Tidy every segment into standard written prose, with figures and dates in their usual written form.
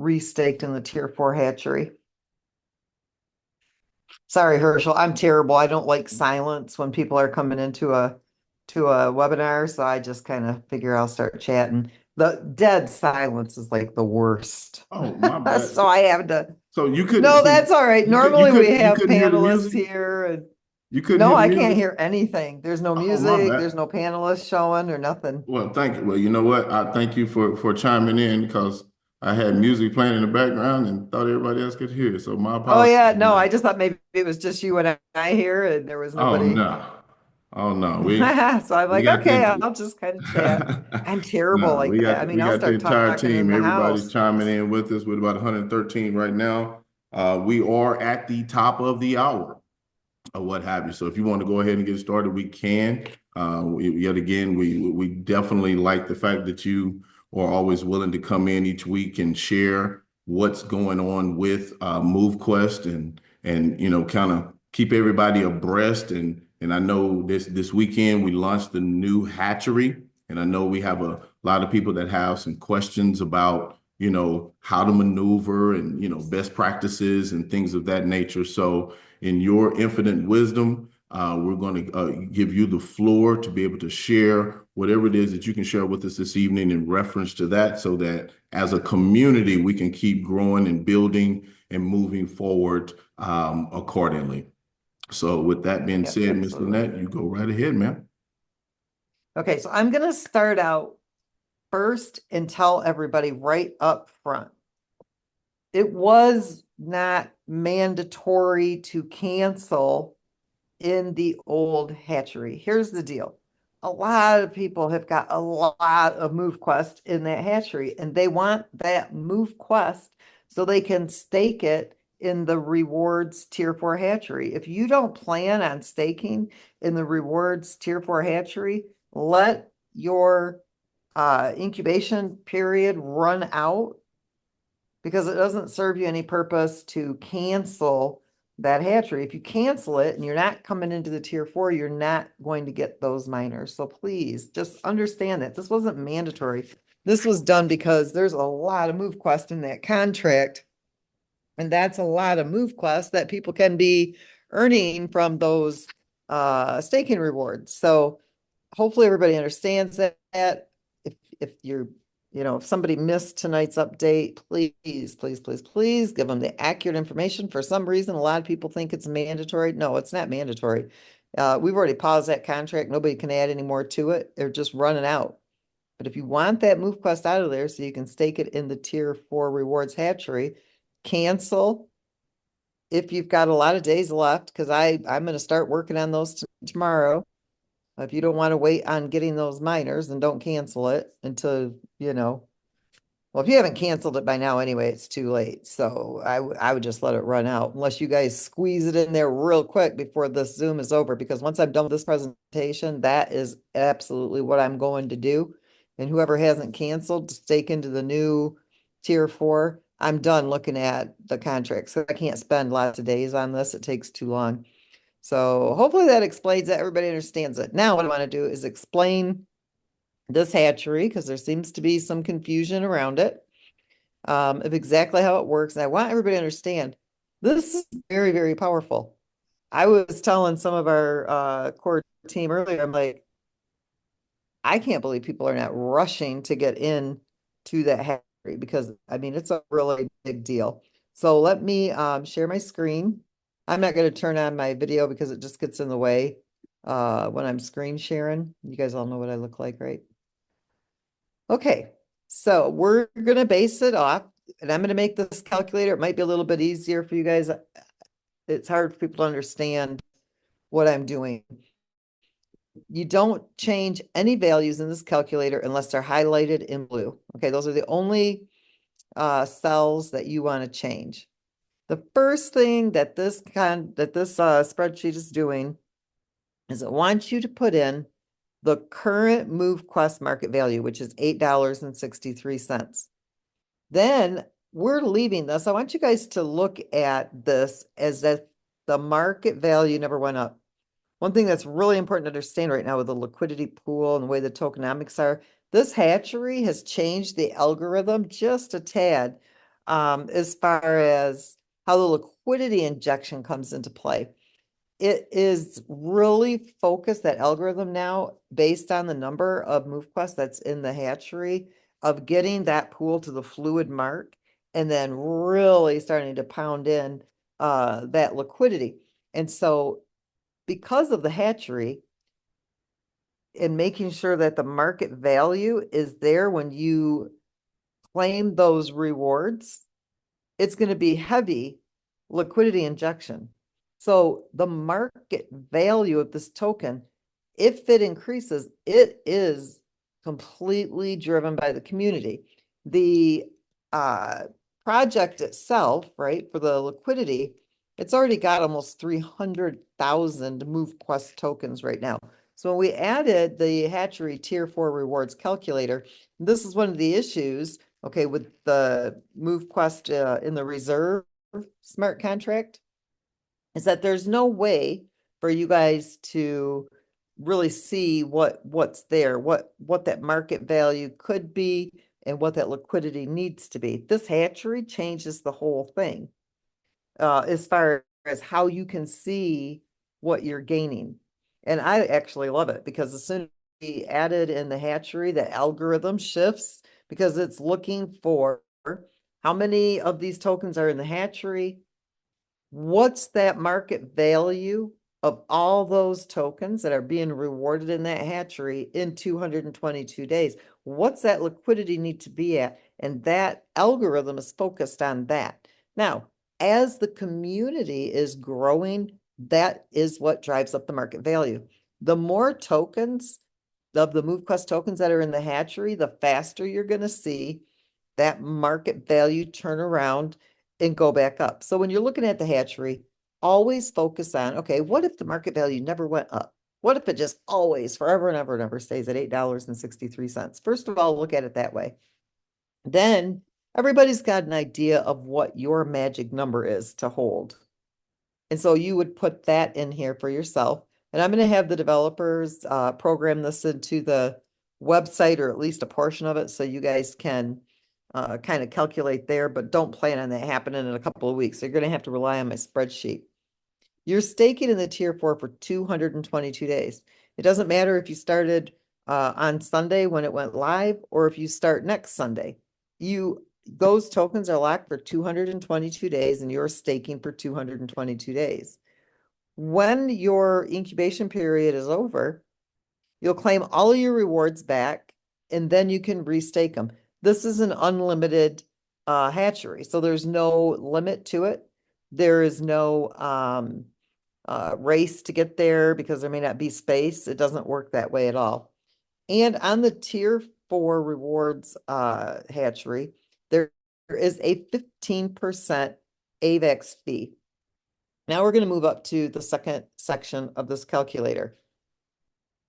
restaked in the tier 4 hatchery. Sorry, Herschel, I'm terrible. I don't like silence when people are coming into a webinar, so I just kind of figure I'll start chatting. The dead silence is like the worst. Oh, my bad. So I have to. So you couldn't, No, so that's all right. you could, you Normally we could, you have couldn't hear the panelists music? here and You couldn't no, hear the I can't music? hear anything. There's no Oh, my music, there's bad. no panelists showing or nothing. Well, thank you. Well, you know what? I thank you for chiming in because I had music playing in the background and thought everybody else could hear. So my Oh apologies yeah, on no, I that. just thought maybe it was just you and I here and there was Oh nobody. no. Oh no. So I'm We like, got okay, the I'll just kind of chat. I'm terrible no, like that. I mean, we I'll got the start entire talking team. in the Everybody's house. chiming in with us with about 113 right now. We are at the top of the hour or what have you. So if you want to go ahead and get started, we can. Yet again, we definitely like the fact that you are always willing to come in each week and share what's going on with MoveQuest and kind of keep everybody abreast. And I know this weekend we launched the new hatchery, and I know we have a lot of people that have some questions about how to maneuver and best practices and things of that nature. So in your infinite wisdom, we're going to give you the floor to be able to share whatever it is that you can share with us this evening in reference to that, so that as a community, we can keep growing and building and moving forward accordingly. So, with that being Yep, said, Miss absolutely. Lynette, you go right ahead, ma'am. Okay, so I'm gonna start out first and tell everybody right up front. It was not mandatory to cancel in the old hatchery. Here's the deal. A lot of people have got a lot of MoveQuest in that hatchery, and they want that MoveQuest so they can stake it in the rewards tier 4 hatchery. If you don't plan on staking in the rewards tier 4 hatchery, let your incubation period run out because it doesn't serve you any purpose to cancel that hatchery. If you cancel it and you're not coming into the tier 4, you're not going to get those miners. So please just understand that this wasn't mandatory. This was done because there's a lot of MoveQuest in that contract. And that's a lot of MoveQuest that people can be earning from those staking rewards. So hopefully everybody understands that. If you're, if somebody missed tonight's update, please give them the accurate information. For some reason, a lot of people think it's mandatory. No, it's not mandatory. We've already paused that contract. Nobody can add any more to it. They're just running out. But if you want that MoveQuest out of there so you can stake it in the tier 4 rewards hatchery, cancel if you've got a lot of days left, because I'm going to start working on those tomorrow. If you don't want to wait on getting those miners, then don't cancel it until, well, if you haven't canceled it by now anyway, it's too late. So I would just let it run out unless you guys squeeze it in there real quick before this Zoom is over. Because once I'm done with this presentation, that is absolutely what I'm going to do. And whoever hasn't canceled, stake into the new tier 4. I'm done looking at the contracts. So I can't spend lots of days on this. It takes too long. So hopefully that explains that everybody understands it. Now, what I want to do is explain this hatchery because there seems to be some confusion around it of exactly how it works. And I want everybody to understand this is very, very powerful. I was telling some of our core team earlier, I'm like, I can't believe people are not rushing to get in to that hatchery because I mean, it's a really big deal. So let me share my screen. I'm not going to turn on my video because it just gets in the way when I'm screen sharing. You guys all know what I look like, right? Okay, so we're going to base it off, and I'm going to make this calculator. It might be a little bit easier for you guys. It's hard for people to understand what I'm doing. You don't change any values in this calculator unless they're highlighted in blue. Okay, those are the only cells that you want to change. The first thing that this spreadsheet is doing is it wants you to put in the current MoveQuest market value, which is $8.63. Then we're leaving this. I want you guys to look at this as if the market value never went up. One thing that's really important to understand right now with the liquidity pool and the way the tokenomics are, this hatchery has changed the algorithm just a tad. as far as how the liquidity injection comes into play. It is really focused, that algorithm now, based on the number of MoveQuest that's in the hatchery, of getting that pool to the fluid mark and then really starting to pound in that liquidity. And so because of the hatchery and making sure that the market value is there when you claim those rewards, it's going to be heavy liquidity injection. So the market value of this token, if it increases, it is completely driven by the community. The uh, project itself, right, for the liquidity, it's already got almost 300,000 MoveQuest tokens right now. So when we added the Hatchery Tier 4 rewards calculator, this is one of the issues, okay, with the MoveQuest in the reserve smart contract, is that there's no way for you guys to really see what's there, what that market value could be and what that liquidity needs to be. This hatchery changes the whole thing as far as how you can see what you're gaining. And I actually love it because as soon as we added in the hatchery, the algorithm shifts because it's looking for how many of these tokens are in the hatchery, what's that market value of all those tokens that are being rewarded in that hatchery in 222 days? What's that liquidity need to be at? And that algorithm is focused on that. Now, as the community is growing, that is what drives up the market value. The more tokens of the MoveQuest tokens that are in the hatchery, the faster you're going to see that market value turn around and go back up. So when you're looking at the hatchery, always focus on, okay, what if the market value never went up? What if it just always, forever and ever and ever stays at $8.63? First of all, look at it that way. Then everybody's got an idea of what your magic number is to hold. And so you would put that in here for yourself. And I'm going to have the developers program this into the website, or at least a portion of it, so you guys can kind of calculate there, but don't plan on that happening in a couple of weeks. You're going to have to rely on my spreadsheet. You're staking in the tier 4 for 222 days. It doesn't matter if you started on Sunday when it went live, or if you start next Sunday. Those tokens are locked for 222 days, and you're staking for 222 days. When your incubation period is over, you'll claim all of your rewards back, and then you can restake them. This is an unlimited hatchery, so there's no limit to it. There is no race to get there because there may not be space. It doesn't work that way at all. And on the tier 4 rewards hatchery, there is a 15% AVAX fee. Now we're going to move up to the second section of this calculator.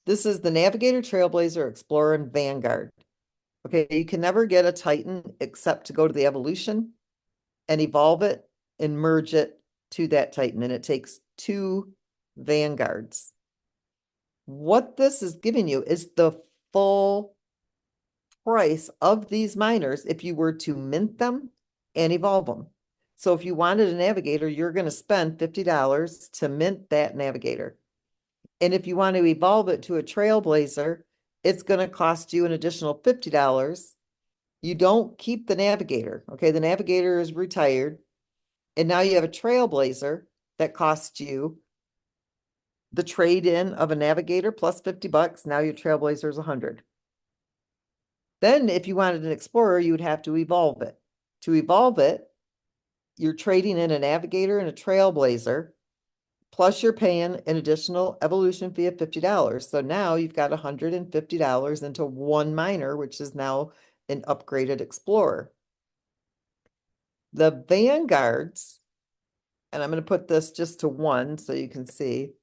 This is the Navigator, Trailblazer, Explorer, and Vanguard. Okay, you can never get a Titan except to go to the evolution and evolve it and merge it to that Titan, and it takes 2 Vanguards. What this is giving you is the full price of these miners if you were to mint them and evolve them. So if you wanted a Navigator, you're going to spend $50 to mint that Navigator. And if you want to evolve it to a Trailblazer, it's going to cost you an additional $50. You don't keep the Navigator. Okay, the Navigator is retired. And now you have a Trailblazer that costs you the trade-in of a Navigator plus $50. Now your Trailblazer is 100. Then if you wanted an Explorer, you would have to evolve it. To evolve it, you're trading in a Navigator and a Trailblazer, plus you're paying an additional evolution fee of $50. So now you've got $150 into one miner, which is now an upgraded Explorer. The Vanguards, and I'm going to put this just to 1 so you can see.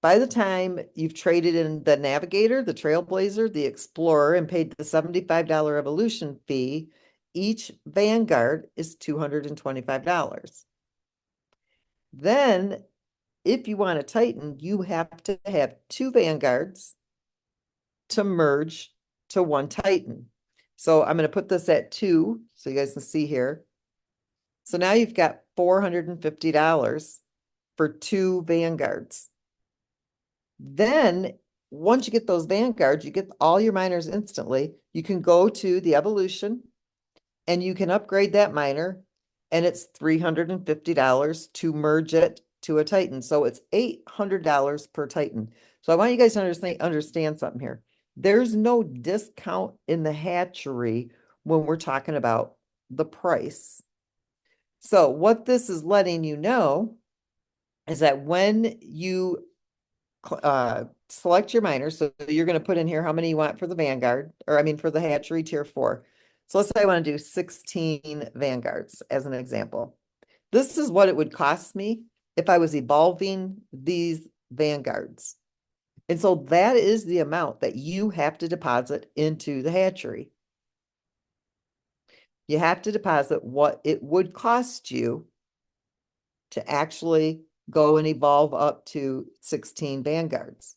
By the time you've traded in the Navigator, the Trailblazer, the Explorer, and paid the $75 evolution fee, each Vanguard is $225. Then, if you want a Titan, you have to have 2 Vanguards to merge to 1 Titan. So I'm going to put this at 2 so you guys can see here. So now you've got $450 for 2 Vanguards. Then once you get those Vanguards, you get all your miners instantly. You can go to the Evolution and you can upgrade that miner, and it's $350 to merge it to a Titan. So it's $800 per Titan. So I want you guys to understand something here. There's no discount in the hatchery when we're talking about the price. So what this is letting you know is that when you select your miners, so you're going to put in here how many you want for the Vanguard, or I mean for the hatchery tier 4. So let's say I want to do 16 Vanguards as an example. This is what it would cost me if I was evolving these Vanguards. And so that is the amount that you have to deposit into the hatchery. You have to deposit what it would cost you to actually go and evolve up to 16 Vanguards.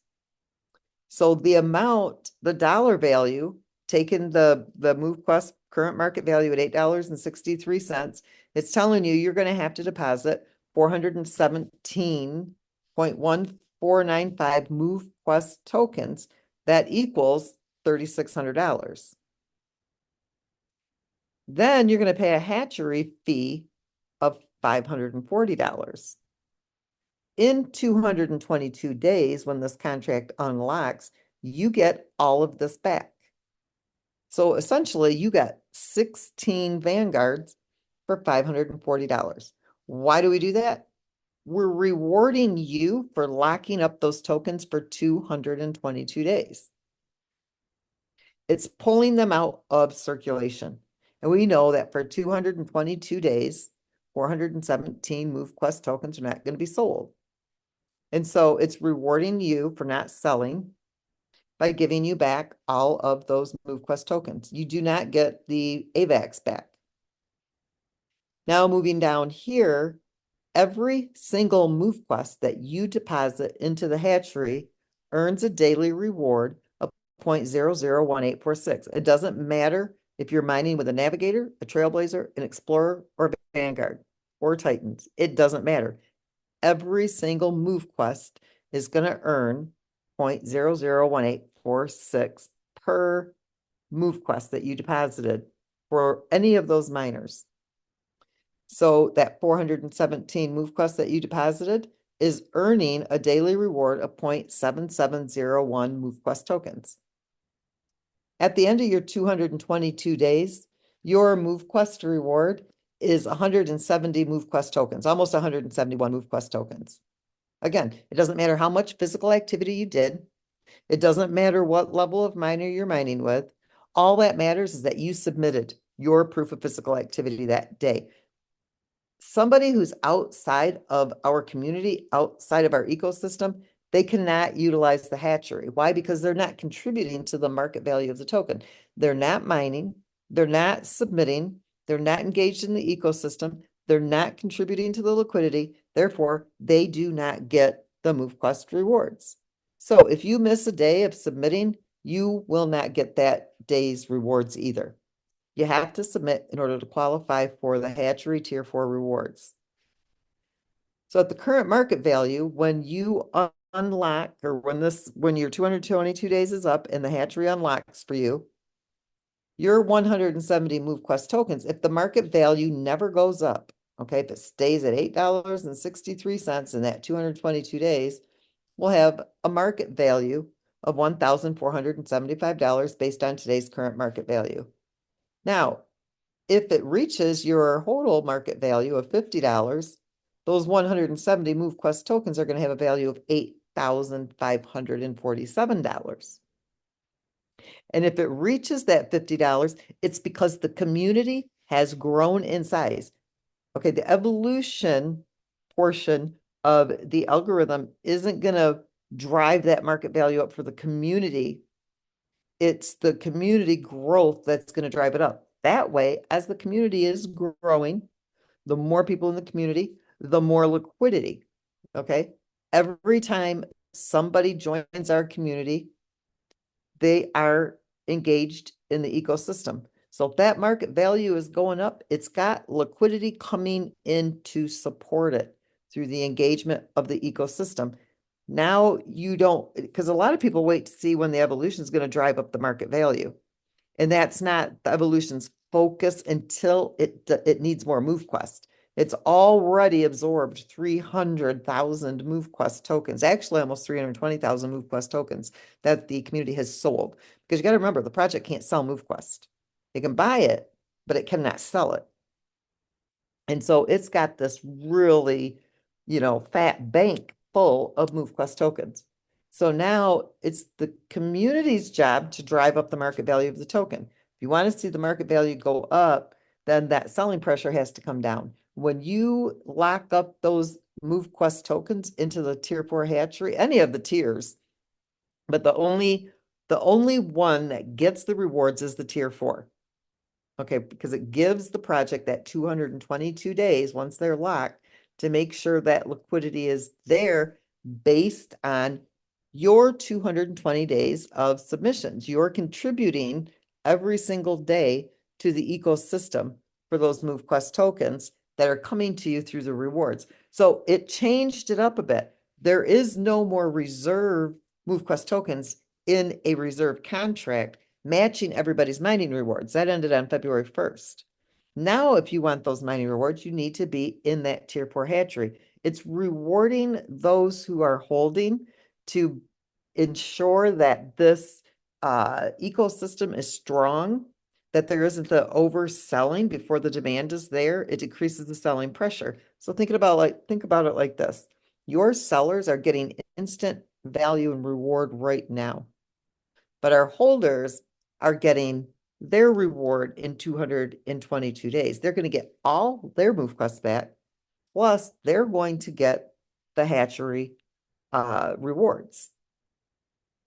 So the amount, the dollar value, taking the MoveQuest current market value at $8.63, it's telling you you're going to have to deposit 417.1495 MoveQuest tokens. That equals $3,600. Then you're going to pay a hatchery fee of $540. In 222 days, when this contract unlocks, you get all of this back. So essentially, you got 16 Vanguards for $540. Why do we do that? We're rewarding you for locking up those tokens for 222 days. It's pulling them out of circulation. And we know that for 222 days, 417 MoveQuest tokens are not going to be sold. And so it's rewarding you for not selling by giving you back all of those MoveQuest tokens. You do not get the AVAX back. Now moving down here, every single MoveQuest that you deposit into the hatchery earns a daily reward of 0.001846. It doesn't matter if you're mining with a Navigator, a Trailblazer, an Explorer, or Vanguard, or Titans. It doesn't matter. Every single MoveQuest is going to earn 0.001846 per MoveQuest that you deposited for any of those miners. So that 417 MoveQuest that you deposited is earning a daily reward of 0.7701 MoveQuest tokens. At the end of your 222 days, your MoveQuest reward is 170 MoveQuest tokens, almost 171 MoveQuest tokens. Again, it doesn't matter how much physical activity you did. It doesn't matter what level of miner you're mining with. All that matters is that you submitted your proof of physical activity that day. Somebody who's outside of our community, outside of our ecosystem, they cannot utilize the hatchery. Why? Because they're not contributing to the market value of the token. They're not mining, they're not submitting, they're not engaged in the ecosystem, they're not contributing to the liquidity. Therefore, they do not get the MoveQuest rewards. So if you miss a day of submitting, you will not get that day's rewards either. You have to submit in order to qualify for the hatchery tier 4 rewards. So at the current market value, when you unlock, or when your 222 days is up and the hatchery unlocks for you, your 170 MoveQuest tokens, if the market value never goes up, okay, if it stays at $8.63 in that 222 days, we'll have a market value of $1,475 based on today's current market value. Now, if it reaches your total market value of $50, those 170 MoveQuest tokens are going to have a value of $8,547. And if it reaches that $50, it's because the community has grown in size. Okay, the evolution portion of the algorithm isn't going to drive that market value up for the community. It's the community growth that's going to drive it up. That way, as the community is growing, the more people in the community, the more liquidity. Okay. Every time somebody joins our community, they are engaged in the ecosystem. So if that market value is going up, it's got liquidity coming in to support it through the engagement of the ecosystem. Now you don't, because a lot of people wait to see when the evolution is going to drive up the market value. And that's not the evolution's focus until it needs more MoveQuest. It's already absorbed 300,000 MoveQuest tokens, actually almost 320,000 MoveQuest tokens that the community has sold. Because you got to remember, the project can't sell MoveQuest. It can buy it, but it cannot sell it. And so it's got this really, fat bank full of MoveQuest tokens. So now it's the community's job to drive up the market value of the token. If you want to see the market value go up, then that selling pressure has to come down. When you lock up those MoveQuest tokens into the tier 4 hatchery, any of the tiers, but the only one that gets the rewards is the tier 4. Okay, because it gives the project that 222 days once they're locked to make sure that liquidity is there based on your 220 days of submissions. You're contributing every single day to the ecosystem for those MoveQuest tokens that are coming to you through the rewards. So it changed it up a bit. There is no more reserve MoveQuest tokens in a reserve contract matching everybody's mining rewards. That ended on February 1st. Now, if you want those mining rewards, you need to be in that tier 4 hatchery. It's rewarding those who are holding to ensure that this ecosystem is strong, that there isn't the overselling before the demand is there. It decreases the selling pressure. So think about it like this. Your sellers are getting instant value and reward right now, but our holders are getting their reward in 222 days. They're going to get all their MoveQuest back, plus they're going to get the hatchery rewards.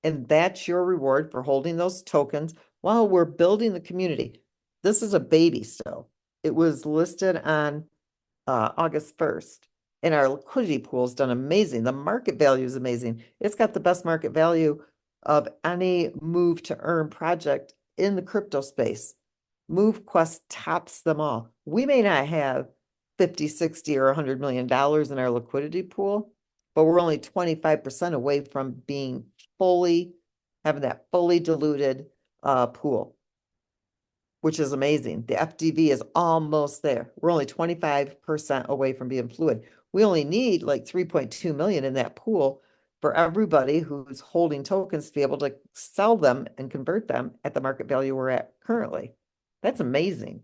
And that's your reward for holding those tokens while we're building the community. This is a baby still. It was listed on August 1st. And our liquidity pool has done amazing. The market value is amazing. It's got the best market value of any move to earn project in the crypto space. MoveQuest tops them all. We may not have 50, 60, or $100 million in our liquidity pool, but we're only 25% away from being having that fully diluted pool, which is amazing. The FDV is almost there. We're only 25% away from being fluid. We only need like 3.2 million in that pool for everybody who's holding tokens to be able to sell them and convert them at the market value we're at currently. That's amazing.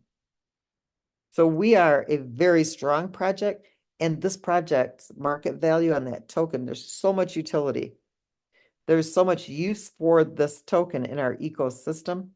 So we are a very strong project, and this project's market value on that token, there's so much utility. There's so much use for this token in our ecosystem.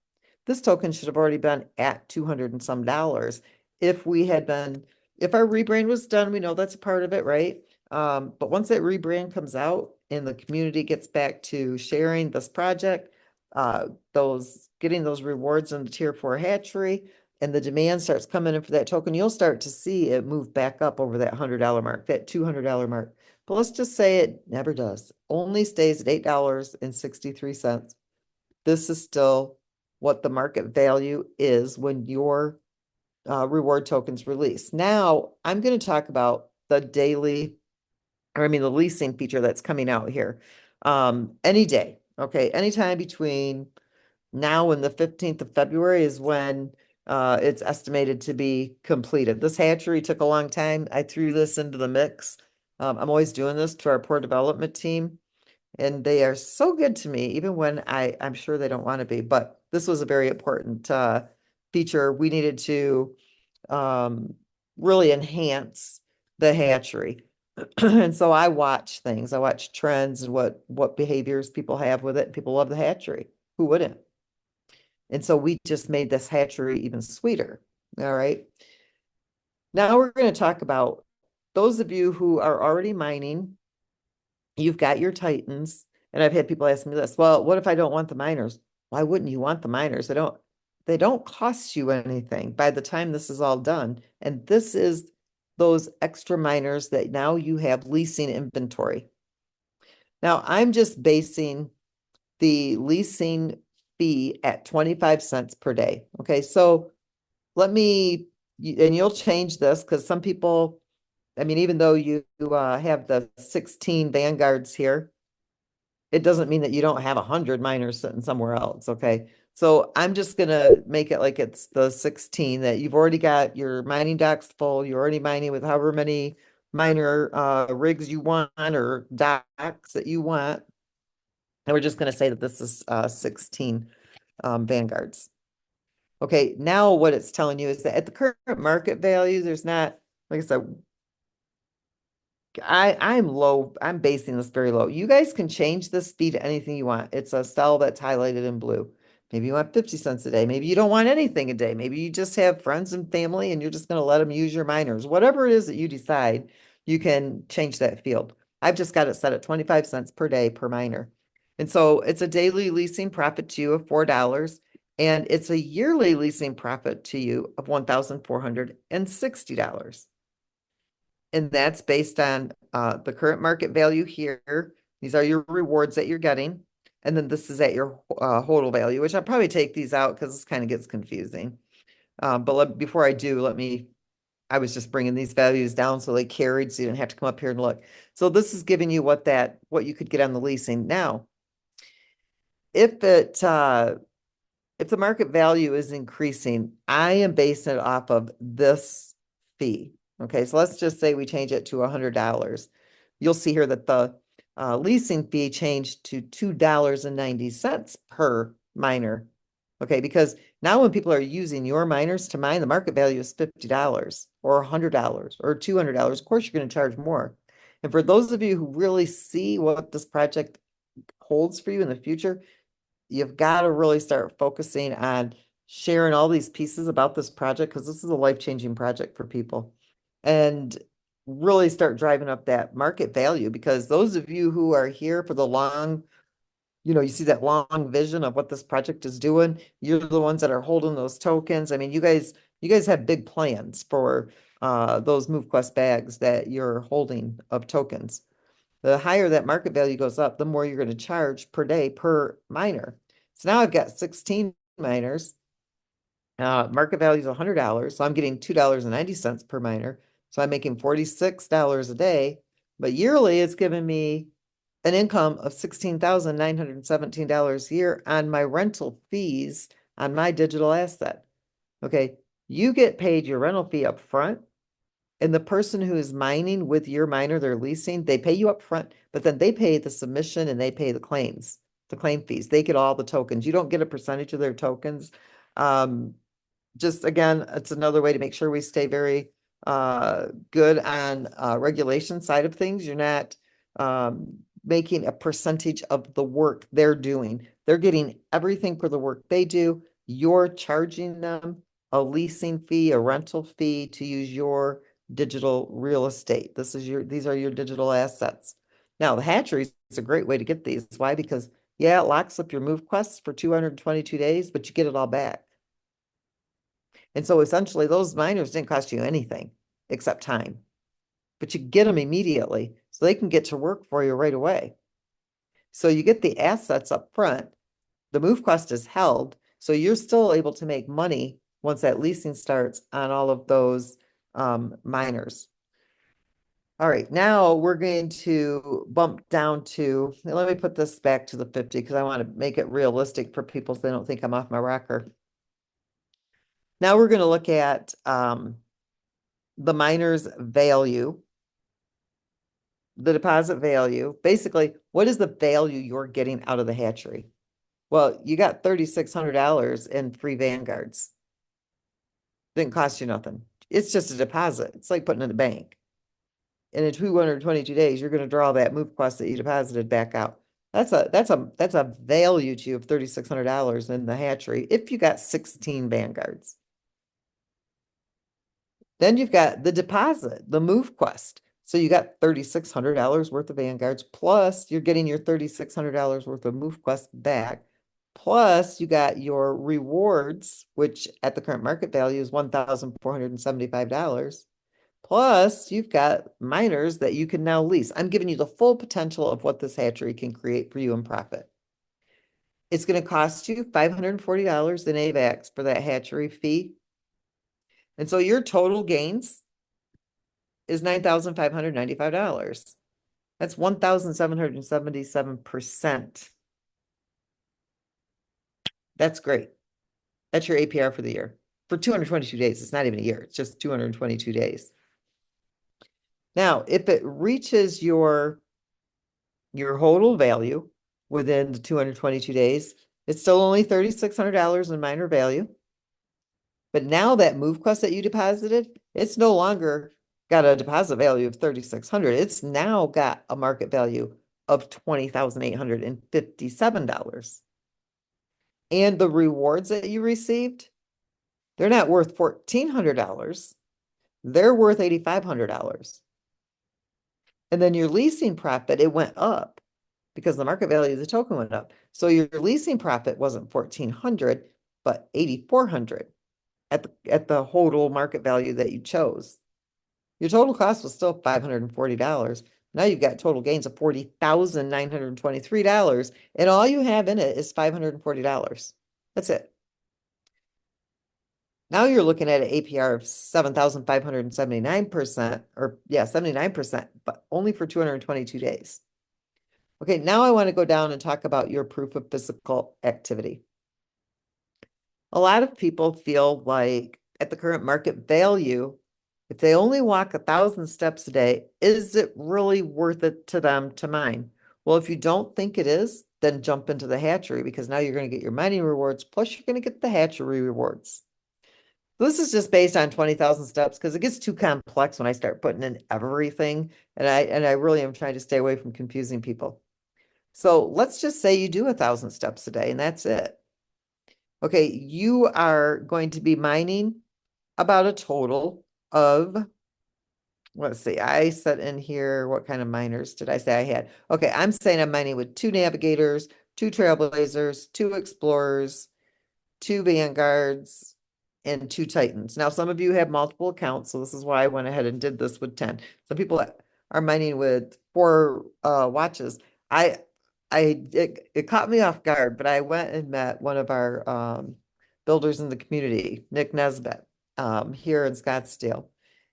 This token should have already been at 200 and some dollars if our rebrand was done. We know that's a part of it, right? But once that rebrand comes out and the community gets back to sharing this project, getting those rewards in the tier 4 hatchery, and the demand starts coming in for that token, you'll start to see it move back up over that $100 mark, that $200 mark. But let's just say it never does. Only stays at $8.63. This is still what the market value is when your reward tokens release. Now, I'm going to talk about the leasing feature that's coming out here. Any day, okay? Anytime between now and the 15th of February is when it's estimated to be completed. This hatchery took a long time. I threw this into the mix. I'm always doing this to our poor development team, and they are so good to me, even when I'm sure they don't want to be. But this was a very important feature. We needed to really enhance the hatchery. And so I watch things. I watch trends and what behaviors people have with it. People love the hatchery. Who wouldn't? And so we just made this hatchery even sweeter. All right. Now we're going to talk about those of you who are already mining. You've got your Titans. And I've had people ask me this, well, what if I don't want the miners? Why wouldn't you want the miners? They don't cost you anything by the time this is all done. And this is those extra miners that now you have leasing inventory. Now I'm just basing the leasing fee at 25 cents per day. Okay, so let me, and you'll change this because some people, I mean, even though you have the 16 vanguards here, it doesn't mean that you don't have 100 miners sitting somewhere else. Okay, so I'm just gonna make it like it's the 16 that you've already got your mining docks full. You're already mining with however many miner rigs you want or docks that you want. And we're just gonna say that this is 16 vanguards. Okay, now what it's telling you is that at the current market value, there's not, like I said, I'm basing this very low. You guys can change the speed to anything you want. It's a cell that's highlighted in blue. Maybe you want 50 cents a day. Maybe you don't want anything a day. Maybe you just have friends and family and you're just going to let them use your miners. Whatever it is that you decide, you can change that field. I've just got it set at 25 cents per day per miner. And so it's a daily leasing profit to you of $4, and it's a yearly leasing profit to you of $1,460. And that's based on the current market value here. These are your rewards that you're getting. And then this is at your hodl value, which I'll probably take these out because this kind of gets confusing. Before I do, I was just bringing these values down so they carried so you didn't have to come up here and look. So this is giving you what you could get on the leasing. Now, if if the market value is increasing, I am basing it off of this fee. Okay, so let's just say we change it to $100. You'll see here that the leasing fee changed to $2.90 per miner. Okay, because now when people are using your miners to mine, the market value is $50 or $100 or $200. Of course, you're going to charge more. And for those of you who really see what this project holds for you in the future, you've got to really start focusing on sharing all these pieces about this project because this is a life-changing project for people, and really start driving up that market value, because those of you who are here for the long, you see that long vision of what this project is doing, you're the ones that are holding those tokens. I mean, you guys have big plans for those MoveQuest bags that you're holding of tokens. The higher that market value goes up, the more you're going to charge per day per miner. So now I've got 16 miners. Market value is $100. So I'm getting $2.90 per miner. So I'm making $46 a day. But yearly, it's giving me an income of $16,917 a year on my rental fees on my digital asset. Okay. You get paid your rental fee up front. And the person who is mining with your miner, they're leasing, they pay you up front, but then they pay the submission and they pay the claims, the claim fees. They get all the tokens. You don't get a percentage of their tokens. Um, just again, it's another way to make sure we stay very good on regulation side of things. You're not making a percentage of the work they're doing. They're getting everything for the work they do. You're charging them a leasing fee, a rental fee to use your digital real estate. These are your digital assets. Now, the hatchery is a great way to get these. Why? Because yeah, it locks up your MoveQuest for 222 days, but you get it all back. And so essentially those miners didn't cost you anything except time, but you get them immediately so they can get to work for you right away. So you get the assets up front, the MoveQuest is held, so you're still able to make money once that leasing starts on all of those miners. All right, now we're going to bump down to, let me put this back to the 50 because I want to make it realistic for people so they don't think I'm off my rocker. Now we're going to look at the miner's value, the deposit value. Basically, what is the value you're getting out of the hatchery? Well, you got $3,600 in free vanguards. Didn't cost you nothing. It's just a deposit. It's like putting in the bank. And in 222 days, you're going to draw that MoveQuest that you deposited back out. That's a value to you of $3,600 in the hatchery if you got 16 vanguards. Then you've got the deposit, the MoveQuest. So you got $3,600 worth of vanguards, plus you're getting your $3,600 worth of MoveQuest back. Plus you got your rewards, which at the current market value is $1,475. Plus you've got miners that you can now lease. I'm giving you the full potential of what this hatchery can create for you in profit. It's going to cost you $540 in AVAX for that hatchery fee. And so your total gains is $9,595. That's 1,777%. That's great. That's your APR for the year. For 222 days. It's not even a year. It's just 222 days. Now, if it reaches your total value within the 222 days, it's still only $3,600 in minor value. But now that MoveQuest that you deposited, it's no longer got a deposit value of 3,600. It's now got a market value of $20,857. And the rewards that you received, they're not worth $1,400. They're worth $8,500. And then your leasing profit, it went up because the market value of the token went up. So your leasing profit wasn't 1,400, but 8,400 at the total market value that you chose. Your total cost was still $540. Now you've got total gains of $40,923, and all you have in it is $540. That's it. Now you're looking at an APR of 7,579%, or yeah, 79%, but only for 222 days. Okay, now I want to go down and talk about your proof of physical activity. A lot of people feel like at the current market value, if they only walk 1,000 steps a day, is it really worth it to them to mine? Well, if you don't think it is, then jump into the hatchery because now you're going to get your mining rewards, plus you're going to get the hatchery rewards. This is just based on 20,000 steps because it gets too complex when I start putting in everything, and I really am trying to stay away from confusing people. So let's just say you do 1,000 steps a day and that's it. Okay, you are going to be mining about a total of, let's see, I set in here, what kind of miners did I say I had? Okay, I'm saying I'm mining with 2 navigators, 2 trailblazers, 2 explorers, 2 vanguards, and 2 titans. Now, some of you have multiple accounts, so this is why I went ahead and did this with 10. Some people are mining with 4 watches. It caught me off guard, but I went and met one of our builders in the community, Nick Nesbitt, here in Scottsdale.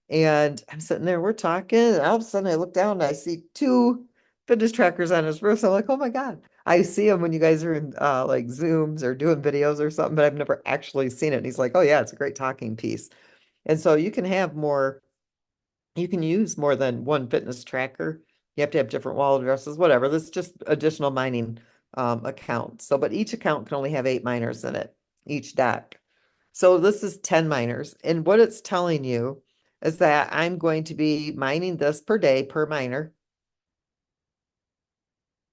And I'm sitting there, we're talking, and all of a sudden I look down and I see 2 fitness trackers on his roof. So I'm like, oh my God. I see him when you guys are in like Zooms or doing videos or something, but I've never actually seen it. And he's like, oh yeah, it's a great talking piece. And so you can have more, you can use more than one fitness tracker. You have to have different wallet addresses, whatever. This is just additional mining accounts. So, but each account can only have 8 miners in it, each deck. So this is 10 miners. And what it's telling you is that I'm going to be mining this per day per miner.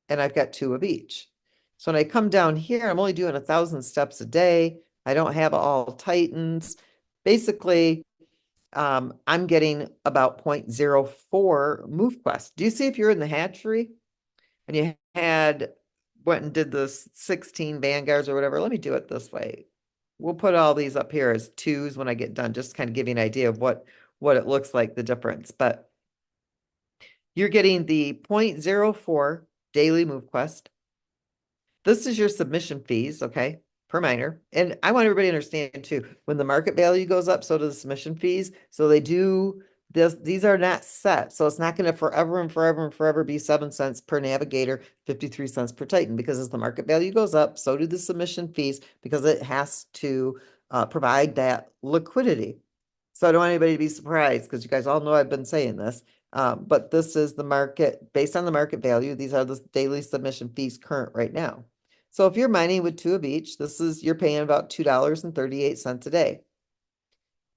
And I've got 2 of each. So when I come down here, I'm only doing 1,000 steps a day. I don't have all Titans. Basically, I'm getting about 0.04 MoveQuest. Do you see if you're in the hatchery and you went and did the 16 vanguards or whatever? Let me do it this way. We'll put all these up here as 2s when I get done, just kind of give you an idea of what it looks like, the difference. But you're getting the 0.04 daily MoveQuest. This is your submission fees, okay, per miner. And I want everybody to understand too, when the market value goes up, so do the submission fees. So they do this, these are not set. So it's not going to forever and forever and forever be 7 cents per navigator, 53 cents per Titan, because as the market value goes up, so do the submission fees because it has to provide that liquidity. So I don't want anybody to be surprised because you guys all know I've been saying this. But this is the market, based on the market value, these are the daily submission fees current right now. So if you're mining with 2 of each, you're paying about $2.38 a day.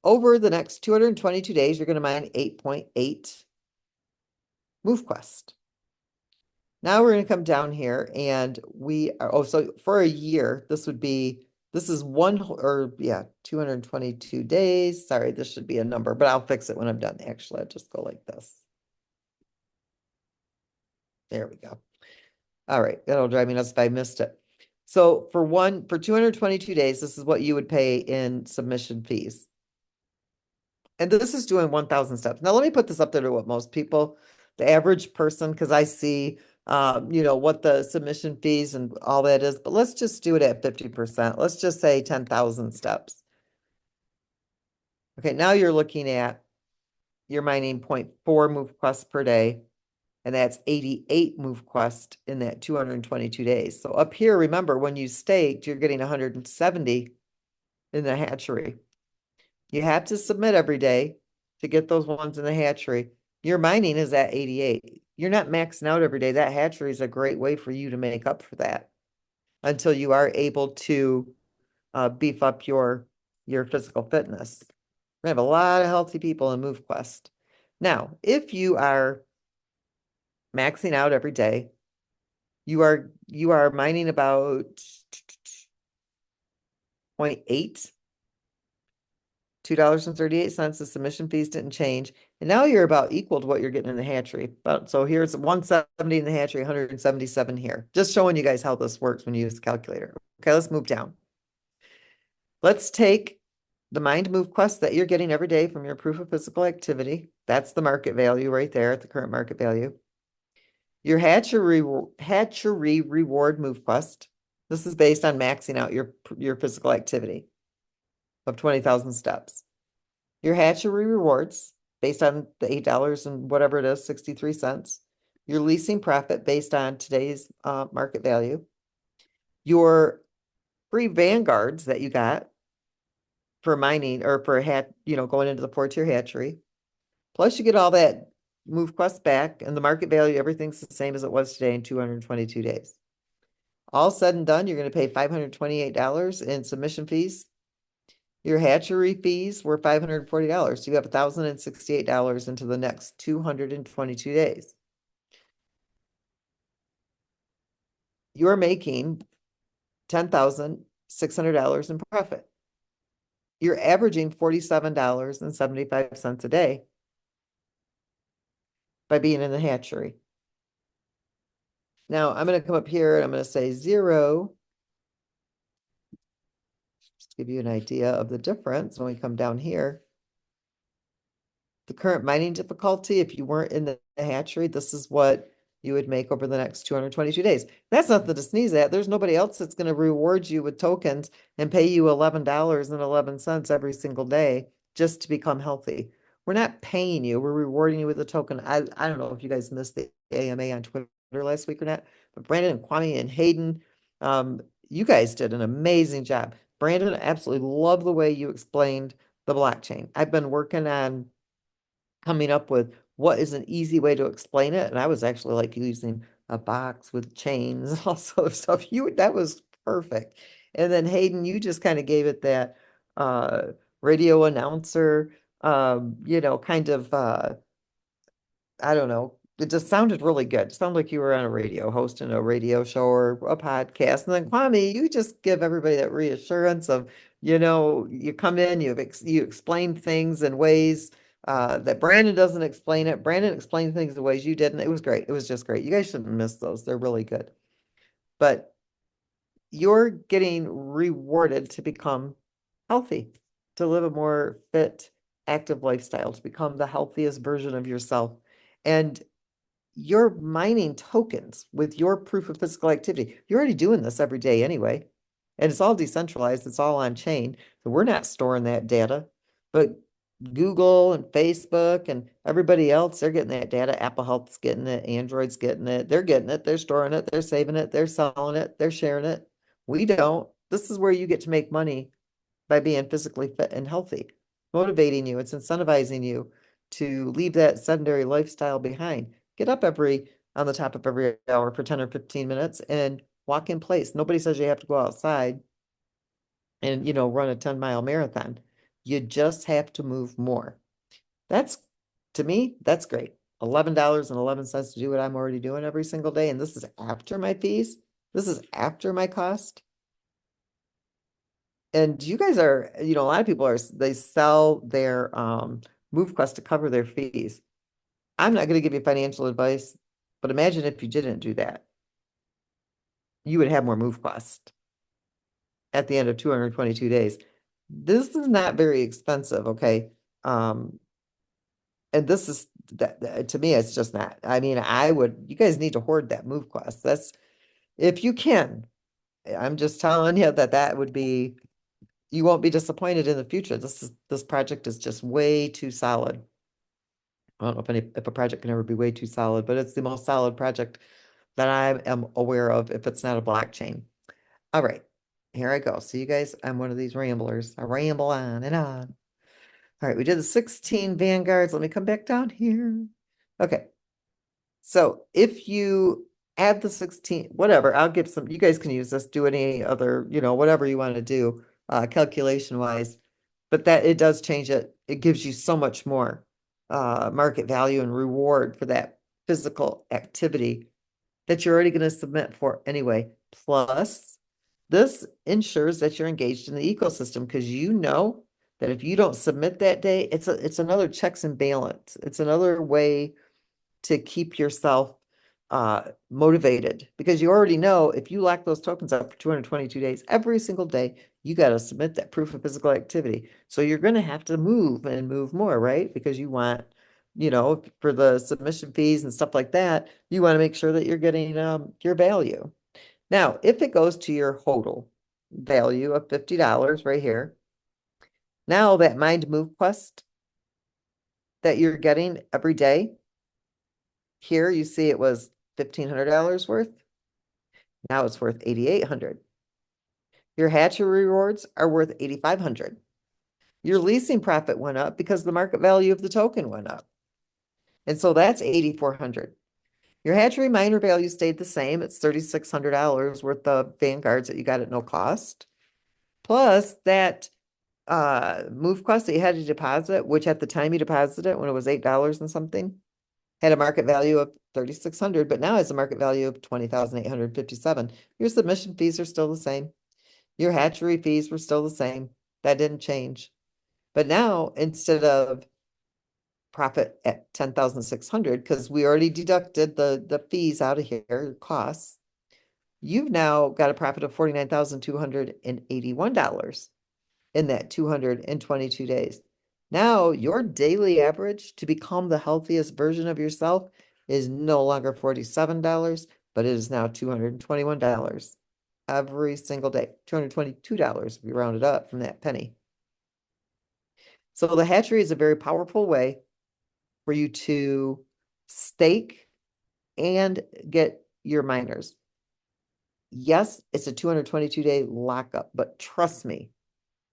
Over the next 222 days, you're going to mine 8.8 MoveQuest. Now we're going to come down here and so for a year, this is 222 days. Sorry, this should be a number, but I'll fix it when I'm done. Actually, I'll just go like this. There we go. All right, that'll drive me nuts if I missed it. So for 222 days, this is what you would pay in submission fees. And this is doing 1,000 steps. Now let me put this up there to what most people, the average person, because I see what the submission fees and all that is, but let's just do it at 50%. Let's just say 10,000 steps. Okay, now you're looking at you're mining 0.4 MoveQuest per day, and that's 88 MoveQuest in that 222 days. So up here, remember, when you staked, you're getting 170 in the hatchery. You have to submit every day to get those ones in the hatchery. Your mining is at 88. You're not maxing out every day. That hatchery is a great way for you to make up for that until you are able to beef up your physical fitness. We have a lot of healthy people in MoveQuest. Now, if you are maxing out every day, you are mining about 0.8, $2.38. The submission fees didn't change. And now you're about equal to what you're getting in the hatchery. But so here's 170 in the hatchery, 177 here. Just showing you guys how this works when you use the calculator. Okay, let's move down. Let's take the mind move quest that you're getting every day from your proof of physical activity. That's the market value right there at the current market value. Your hatchery reward move quest. This is based on maxing out your physical activity of 20,000 steps. Your hatchery rewards based on the $8 and whatever it is, 63 cents. Your leasing profit based on today's market value. Your free vanguards that you got for mining or for going into the 4-tier hatchery. Plus you get all that MoveQuest back and the market value, everything's the same as it was today in 222 days. All said and done, you're going to pay $528 in submission fees. Your hatchery fees were $540. So you have $1,068 into the next 222 days. You're making $10,600 in profit. You're averaging $47.75 a day by being in the hatchery. Now I'm going to come up here and I'm going to say 0. Just to give you an idea of the difference when we come down here. The current mining difficulty, if you weren't in the hatchery, this is what you would make over the next 222 days. That's nothing to sneeze at. There's nobody else that's going to reward you with tokens and pay you $11.11 every single day just to become healthy. We're not paying you. We're rewarding you with a token. I don't know if you guys missed the AMA on Twitter last week or not, but Brandon and Kwame and Hayden, you guys did an amazing job. Brandon, I absolutely love the way you explained the blockchain. I've been working on coming up with what is an easy way to explain it. And I was actually like using a box with chains, all sort of stuff. That was perfect. And then Hayden, you just kind of gave it that radio announcer, kind of I don't know. It just sounded really good. It sounded like you were on a radio, hosting a radio show or a podcast. And then Kwame, you just give everybody that reassurance of, you come in, you explain things in ways that Brandon doesn't explain it. Brandon explained things in ways you didn't. It was great. It was just great. You guys shouldn't miss those. They're really good. But you're getting rewarded to become healthy, to live a more fit, active lifestyle, to become the healthiest version of yourself. And you're mining tokens with your proof of physical activity. You're already doing this every day anyway. And it's all decentralized, it's all on chain. So we're not storing that data. But Google and Facebook and everybody else, they're getting that data. Apple Health's getting it, Android's getting it, they're getting it, they're storing it, they're saving it, they're selling it, they're sharing it. We don't. This is where you get to make money by being physically fit and healthy, motivating you. It's incentivizing you to leave that sedentary lifestyle behind. Get up on the top of every hour for 10 or 15 minutes and walk in place. Nobody says you have to go outside and, run a 10-mile marathon. You just have to move more. To me, that's great. $11.11 to do what I'm already doing every single day. And this is after my fees. This is after my cost. And you guys are, a lot of people they sell their MoveQuest to cover their fees. I'm not going to give you financial advice, but imagine if you didn't do that. You would have more MoveQuest at the end of 222 days. This is not very expensive, okay? And this is to me, it's just not. I mean, you guys need to hoard that MoveQuest. That's if you can. I'm just telling you that would be, you won't be disappointed in the future. This project is just way too solid. I don't know if a project can ever be way too solid, but it's the most solid project that I am aware of if it's not a blockchain. All right, here I go. So you guys, I'm one of these ramblers. I ramble on and on. All right, we did the 16 vanguards. Let me come back down here. Okay, so if you add the 16, whatever, I'll give some, you guys can use this, do any other, whatever you want to do, calculation wise. But that it does change it. It gives you so much more market value and reward for that physical activity that you're already going to submit for anyway. Plus, this ensures that you're engaged in the ecosystem because you know that if you don't submit that day, it's another checks and balance. It's another way to keep yourself motivated because you already know if you lock those tokens up for 222 days, every single day, you got to submit that proof of physical activity. So you're going to have to move and move more, right? Because you want, for the submission fees and stuff like that, you want to make sure that you're getting your value. Now, if it goes to your HODL value of $50 right here, now that Mind Move Quest that you're getting every day, here you see it was $1,500 worth. Now it's worth 8,800. Your Hatchery rewards are worth 8,500. Your leasing profit went up because the market value of the token went up. And so that's 8,400. Your Hatchery miner value stayed the same. It's $3,600 worth of vanguards that you got at no cost. Plus that MoveQuest that you had to deposit, which at the time you deposited it when it was $8 and something, had a market value of 3,600, but now has a market value of 20,857. Your submission fees are still the same. Your hatchery fees were still the same. That didn't change. But now instead of profit at 10,600, because we already deducted the fees out of here, costs, you've now got a profit of $49,281 in that 222 days. Now, your daily average to become the healthiest version of yourself is no longer $47, but it is now $221 every single day. $222 if you round it up from that penny. So the hatchery is a very powerful way for you to stake and get your miners. Yes, it's a 222-day lockup, but trust me,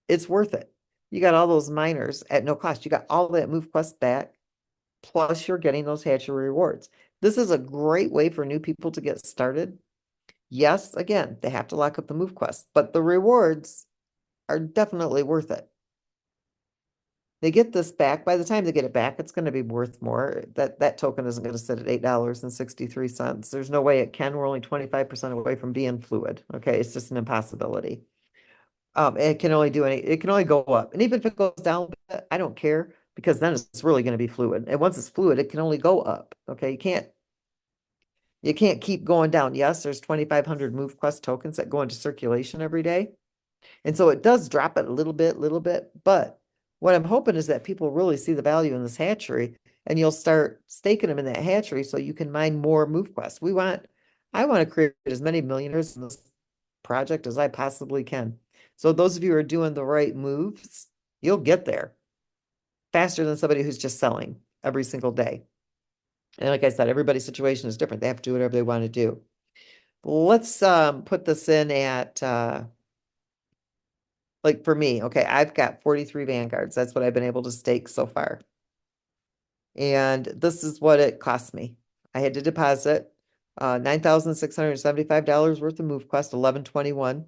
it's worth it. You got all those miners at no cost. You got all that MoveQuest back, plus you're getting those hatchery rewards. This is a great way for new people to get started. Yes, again, they have to lock up the MoveQuest, but the rewards are definitely worth it. They get this back. By the time they get it back, it's going to be worth more. That token isn't going to sit at $8.63. There's no way it can. We're only 25% away from being fluid. Okay, it's just an impossibility. It can only go up. And even if it goes down a bit, I don't care because then it's really going to be fluid. And once it's fluid, it can only go up. Okay, you can't keep going down. Yes, there's 2,500 MoveQuest tokens that go into circulation every day. And so it does drop it a little bit. But what I'm hoping is that people really see the value in this hatchery and you'll start staking them in that hatchery so you can mine more MoveQuest. I want to create as many millionaires in this project as I possibly can. So those of you who are doing the right moves, you'll get there faster than somebody who's just selling every single day. And like I said, everybody's situation is different. They have to do whatever they want to do. Let's put this in at like for me, okay, I've got 43 vanguards. That's what I've been able to stake so far. And this is what it cost me. I had to deposit $9,675 worth of MoveQuest, 1121.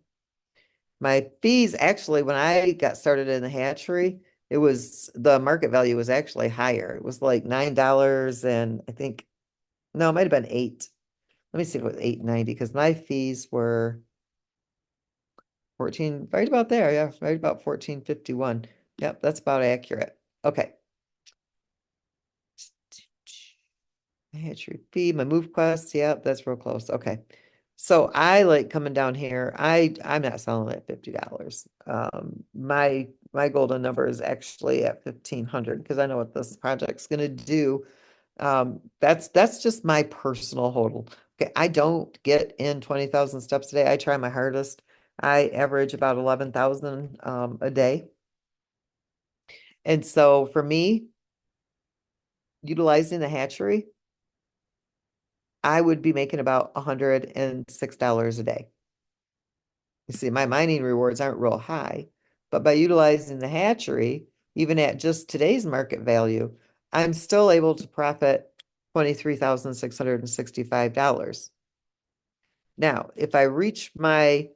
My fees actually, when I got started in the hatchery, the market value was actually higher. It was like $9 and I think, no, it might have been 8. Let me see if it was 8.90 because my fees were 14, right about there. Yeah, right about 14.51. Yep, that's about accurate. Okay. Hatchery fee, my MoveQuest. Yep, that's real close. Okay. So I like coming down here. I'm not selling at $50. My golden number is actually at 1,500 because I know what this project's gonna do. That's just my personal hodl. Okay, I don't get in 20,000 steps a day. I try my hardest. I average about 11,000 a day. And so for me, utilizing the hatchery, I would be making about $106 a day. You see, my mining rewards aren't real high, but by utilizing the hatchery, even at just today's market value, I'm still able to profit $23,665. Now, if I reach my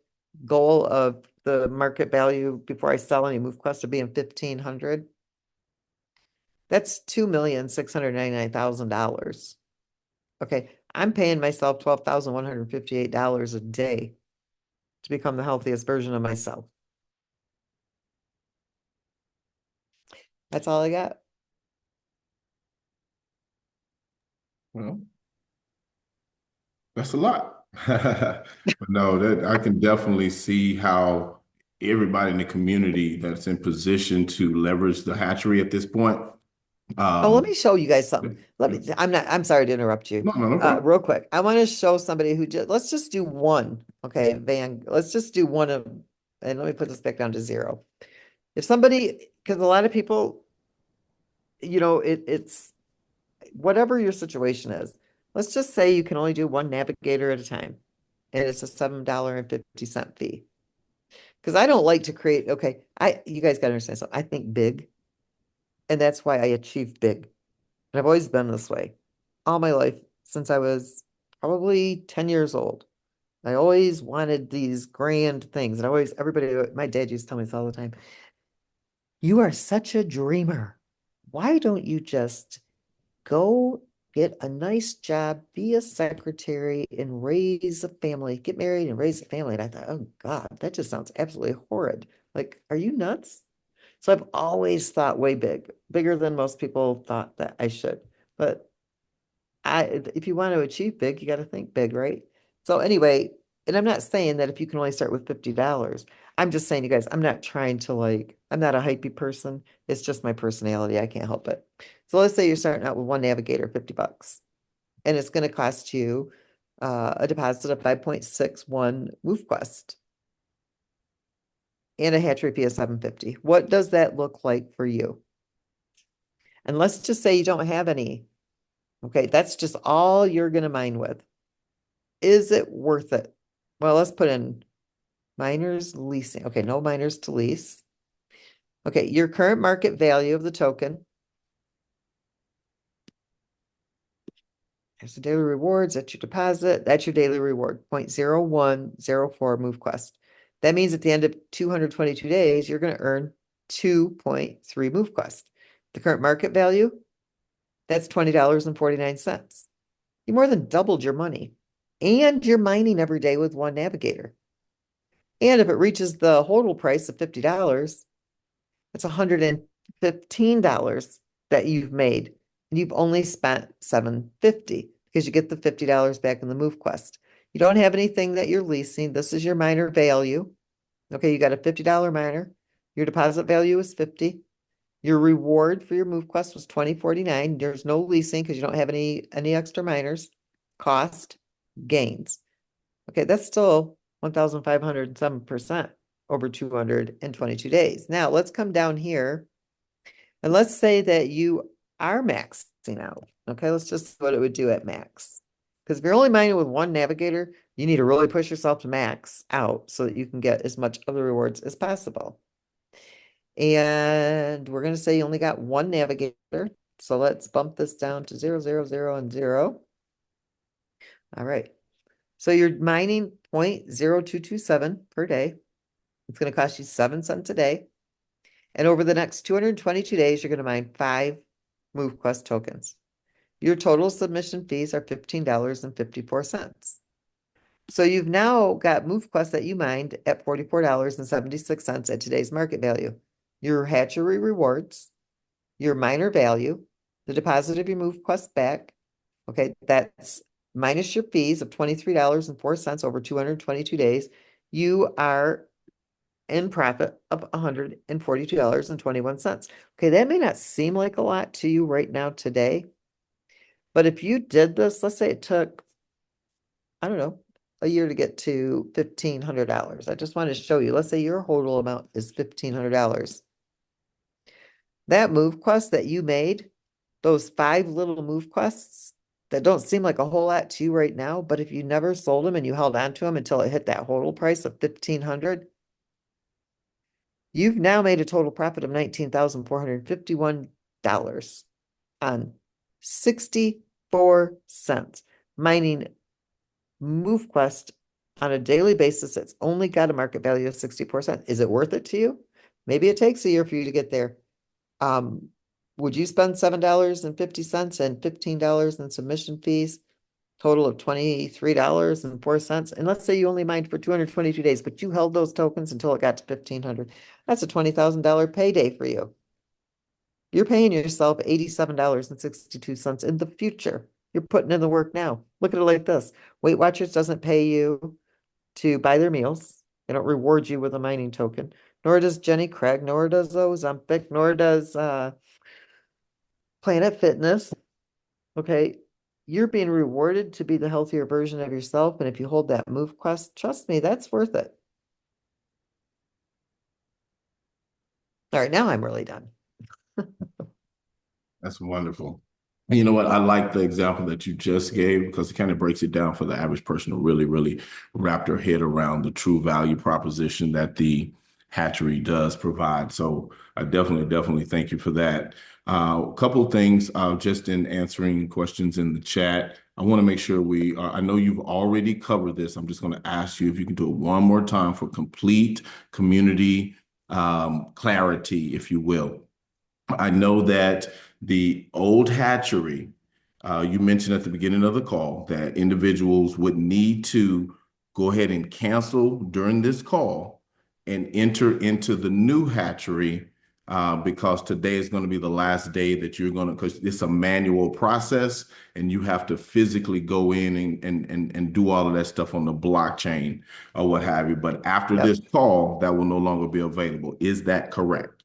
goal of the market value before I sell any MoveQuest of being 1,500, that's $2,699,000. Okay, I'm paying myself $12,158 a day to become the healthiest version of myself. That's all I got. Well, that's a lot. But no, that I can definitely see how everybody in the community that's in position to leverage the hatchery at this point. Oh, let Um, me show you guys something. I'm sorry to interrupt you. no problem. Real quick. I want to show somebody who just, let's just do one. Okay, let's just do one of, and let me put this back down to 0. If somebody, because a lot of people, it's whatever your situation is. Let's just say you can only do one navigator at a time, and it's a $7.50 fee. Because I don't like to create, okay, you guys got to understand something. I think big, and that's why I achieve big. And I've always been this way all my life since I was probably 10 years old. I always wanted these grand things. And my dad used to tell me this all the time. You are such a dreamer. Why don't you just go get a nice job, be a secretary, and raise a family, get married and raise a family? And I thought, oh God, that just sounds absolutely horrid. Like, are you nuts? So I've always thought way bigger than most people thought that I should. But if you want to achieve big, you got to think big, right? So anyway, and I'm not saying that if you can only start with $50, I'm just saying, you guys, I'm not trying to I'm not a hypey person. It's just my personality. I can't help it. So let's say you're starting out with one navigator, $50, and it's going to cost you a deposit of 5.61 MoveQuest and a hatchery fee of 750. What does that look like for you? And let's just say you don't have any. Okay, that's just all you're going to mine with. Is it worth it? Well, let's put in miners leasing. Okay, no miners to lease. Okay, your current market value of the token. There's the daily rewards. That's your deposit. That's your daily reward, 0.0104 MoveQuest. That means at the end of 222 days, you're going to earn 2.3 MoveQuest. The current market value, that's $20.49. You more than doubled your money. And you're mining every day with one navigator. And if it reaches the hodl price of $50, that's $115 that you've made. And you've only spent $750 because you get the $50 back in the MoveQuest. You don't have anything that you're leasing. This is your miner value. Okay, you got a $50 miner. Your deposit value is 50. Your reward for your MoveQuest was 2049. There's no leasing because you don't have any extra miners. Cost, gains. Okay, that's still 1,507% over 222 days. Now let's come down here and let's say that you are maxing out. Okay, let's just see what it would do at max. Because if you're only mining with one navigator, you need to really push yourself to max out so that you can get as much of the rewards as possible. And we're going to say you only got one navigator. So let's bump this down to 0, 0, 0, and 0. All right. So you're mining 0.0227 per day. It's going to cost you 7 cents a day. And over the next 222 days, you're going to mine 5 MoveQuest tokens. Your total submission fees are $15.54. So you've now got MoveQuest that you mined at $44.76 at today's market value. Your hatchery rewards, your miner value, the deposit of your MoveQuest back. Okay, that's minus your fees of $23.04 over 222 days, you are in profit of $142.21. Okay, that may not seem like a lot to you right now today, but if you did this, let's say it took, I don't know, a year to get to $1,500. I just want to show you, let's say your total amount is $1,500. That move quest that you made, those 5 little move quests that don't seem like a whole lot to you right now, but if you never sold them and you held on to them until it hit that total price of 1,500, you've now made a total profit of $19,451 on 64 cents, mining MoveQuest on a daily basis. It's only got a market value of 64 cents. Is it worth it to you? Maybe it takes a year for you to get there. Would you spend $7.50 and $15 in submission fees? Total of $23.04. And let's say you only mined for 222 days, but you held those tokens until it got to 1,500. That's a $20,000 payday for you. You're paying yourself $87.62 in the future. You're putting in the work now. Look at it like this. Weight Watchers doesn't pay you to buy their meals. They don't reward you with a mining token, nor does Jenny Craig, nor does Ozempic, nor does Planet Fitness. Okay, you're being rewarded to be the healthier version of yourself. And if you hold that move quest, trust me, that's worth it. All right, now I'm really done. That's wonderful. And you know what? I like the example that you just gave because it kind of breaks it down for the average person to really, really wrap their head around the true value proposition that the hatchery does provide. So I definitely thank you for that. A couple of things just in answering questions in the chat. I want to make sure I know you've already covered this. I'm just going to ask you if you can do it one more time for complete community clarity, if you will. I know that the old hatchery, you mentioned at the beginning of the call that individuals would need to go ahead and cancel during this call and enter into the new hatchery because today is going to be the last day that you're going to, because it's a manual process and you have to physically go in and do all of that stuff on the blockchain or what have you. But after Yep. this call, that will no longer be available. Is that correct?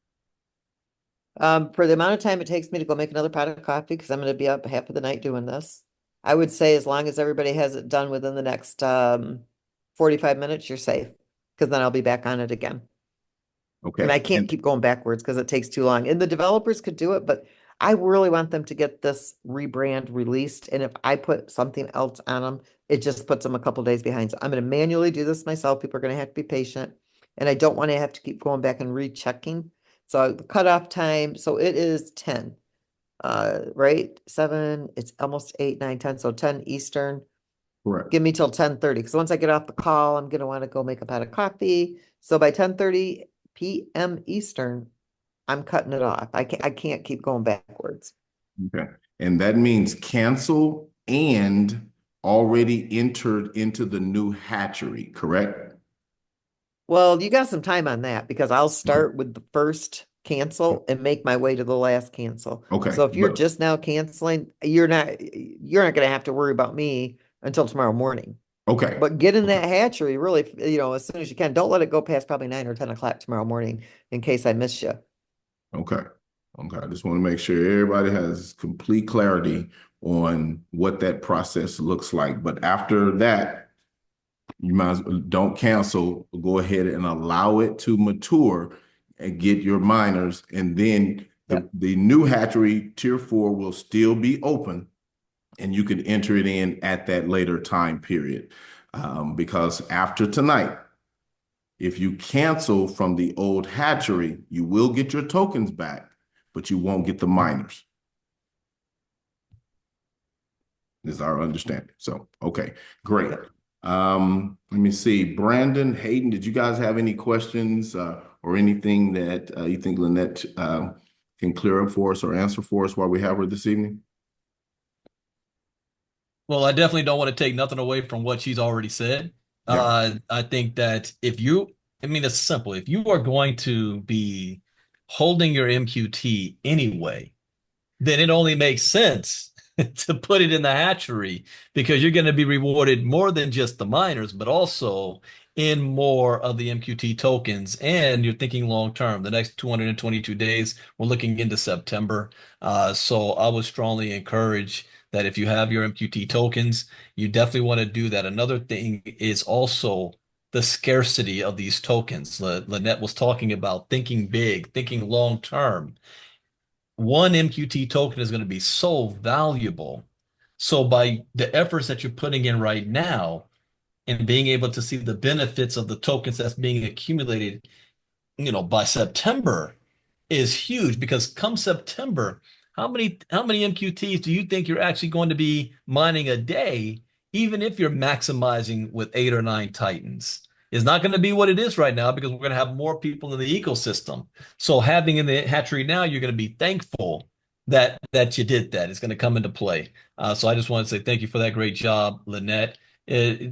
For the amount of time it takes me to go make another pot of coffee, because I'm going to be up half of the night doing this, I would say as long as everybody has it done within the next 45 minutes, you're safe, because then I'll be back on it again. And Okay. I can't keep going backwards because it takes too long. And the developers could do it, but I really want them to get this rebrand released. And if I put something else on them, it just puts them a couple days behind. So I'm going to manually do this myself. People are going to have to be patient. And I don't want to have to keep going back and rechecking. So the cutoff time, so it is 10, right? 7, it's almost 8, 9, 10. So 10 Eastern. Correct. Give me till 10:30, because once I get off the call, I'm gonna want to go make a pot of coffee. So by 10:30 p.m. Eastern, I'm cutting it off. I can't keep going backwards. Okay. And that means cancel and already entered into the new hatchery, correct? Well, you got some time on that, because I'll Okay. start with the first cancel and make my way to the last cancel. Okay. So if you're But just now canceling, you're not gonna have to worry about me until tomorrow morning. okay. But get in Okay. that hatchery really, as soon as you can. Don't let it go past probably 9 or 10 o'clock tomorrow morning in case I miss you. Okay. Okay. I just want to make sure everybody has complete clarity on what that process looks like. But after that, you might as well don't cancel, go ahead and allow it to mature and get your miners. And then Yep. the new hatchery tier 4 will still be open and you can enter it in at that later time period. Because after tonight, if you cancel from the old hatchery, you will get your tokens back, but you won't get the miners. Is our understanding. So, okay, great. Yep. Let me see. Brandon, Hayden, did you guys have any questions or anything that you think Lynette can clear up for us or answer for us while we have her this evening? Well, I definitely don't want to take nothing away from what she's already said. Yeah. I think that I mean, it's simple. If you are going to be holding your MQT anyway, then it only makes sense to put it in the hatchery because you're going to be rewarded more than just the miners, but also in more of the MQT tokens. And you're thinking long term, the next 222 days, we're looking into September. So I would strongly encourage that if you have your MQT tokens, you definitely want to do that. Another thing is also the scarcity of these tokens. Lynette was talking about thinking big, thinking long term. One MQT token is going to be so valuable. So by the efforts that you're putting in right now and being able to see the benefits of the tokens that's being accumulated, by September is huge because come September, how many MQTs do you think you're actually going to be mining a day, even if you're maximizing with 8 or 9 Titans? It's not going to be what it is right now because we're going to have more people in the ecosystem. So having in the hatchery now, you're going to be thankful that you did that. It's going to come into play. So I just want to say thank you for that great job, Lynette.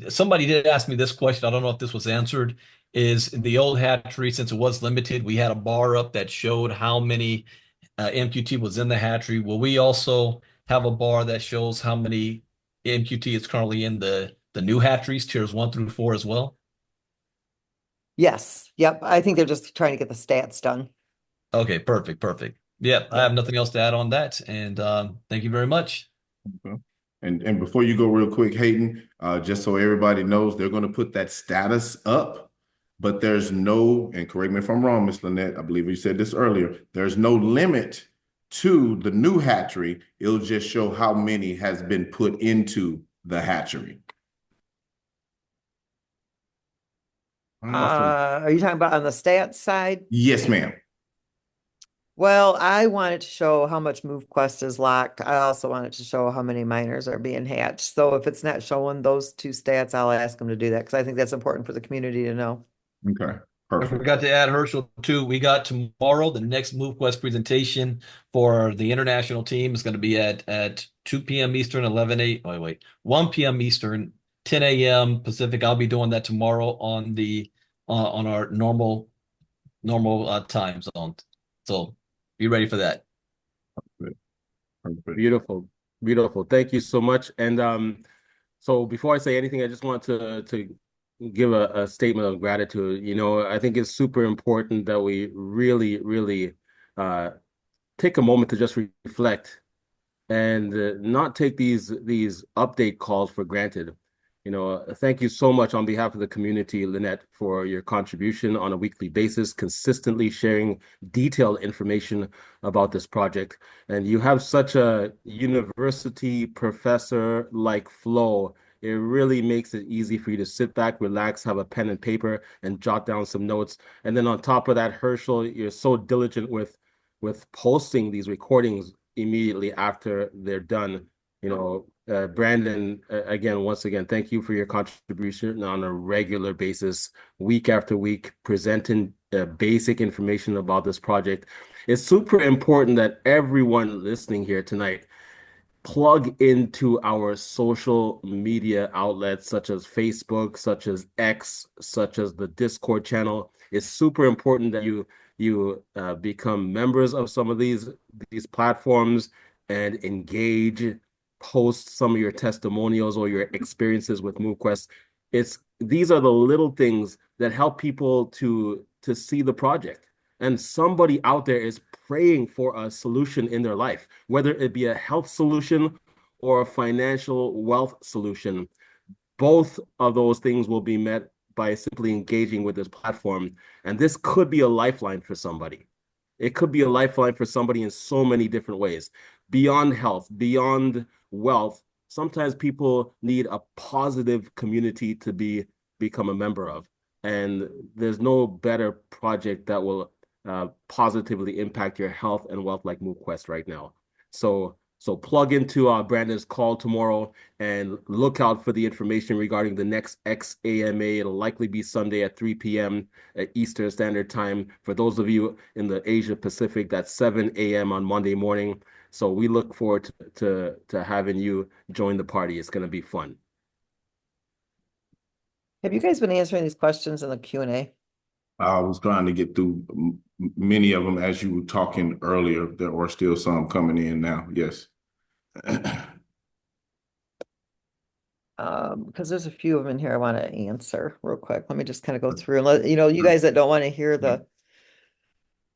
Somebody did ask me this question. I don't know if this was answered is the old hatchery, since it was limited, we had a bar up that showed how many MQT was in the hatchery. Will we also have a bar that shows how many MQT is currently in the new hatcheries, tiers 1 through 4 as well? Yes. Yep. I think they're just trying to get the stats done. Okay, perfect, perfect. Yeah, I Yep. have nothing else to add on that. And thank you very much. Okay. And before you go real quick, Hayden, just so everybody knows, they're going to put that status up, but there's no, and correct me if I'm wrong, Miss Lynette, I believe you said this earlier, there's no limit to the new hatchery. It'll just show how many has been put into the hatchery. Awesome. Are you talking about on the stats side? Yes, ma'am. Well, I wanted to show how much MoveQuest is locked. I also wanted to show how many miners are being hatched. So if it's not showing those two stats, I'll ask them to do that because I think that's important for the community to know. Okay, I perfect. forgot to add Herschel too. We got tomorrow the next MoveQuest presentation for the international team is going to be at 2 p.m. Eastern, 1 p.m. Eastern, 10 a.m. Pacific. I'll be doing that tomorrow on our normal time zone. So be ready for that. Perfect. Beautiful. Beautiful. Thank you so much. And so before I say anything, I just want to give a statement of gratitude. I think it's super important that we really, really take a moment to just reflect and not take these update calls for granted. Thank you so much on behalf of the community, Lynette, for your contribution on a weekly basis, consistently sharing detailed information about this project. And you have such a university professor-like flow. It really makes it easy for you to sit back, relax, have a pen and paper, and jot down some notes. And then on top of that, Herschel, you're so diligent with posting these recordings immediately after they're done. Brandon, again, once again, thank you for your contribution on a regular basis, week after week, presenting basic information about this project. It's super important that everyone listening here tonight plug into our social media outlets such as Facebook, such as X, such as the Discord channel. It's super important that you become members of some of these platforms and engage, post some of your testimonials or your experiences with MoveQuest. These are the little things that help people to see the project. And somebody out there is praying for a solution in their life, whether it be a health solution or a financial wealth solution. Both of those things will be met by simply engaging with this platform. And this could be a lifeline for somebody. It could be a lifeline for somebody in so many different ways. Beyond health, beyond wealth, sometimes people need a positive community to become a member of. And there's no better project that will positively impact your health and wealth like MoveQuest right now. So plug into Brandon's call tomorrow and look out for the information regarding the next XAMA. It'll likely be Sunday at 3 p.m. at Eastern Standard Time. For those of you in the Asia Pacific, that's 7 a.m. on Monday morning. So we look forward to having you join the party. It's going to be fun. Have you guys been answering these questions in the Q&A? I was trying to get through many of them as you were talking earlier. There are still some coming in now. Yes. because there's a few of them in here I want to answer real quick. Let me just kind of go through and let, you guys that don't want to hear the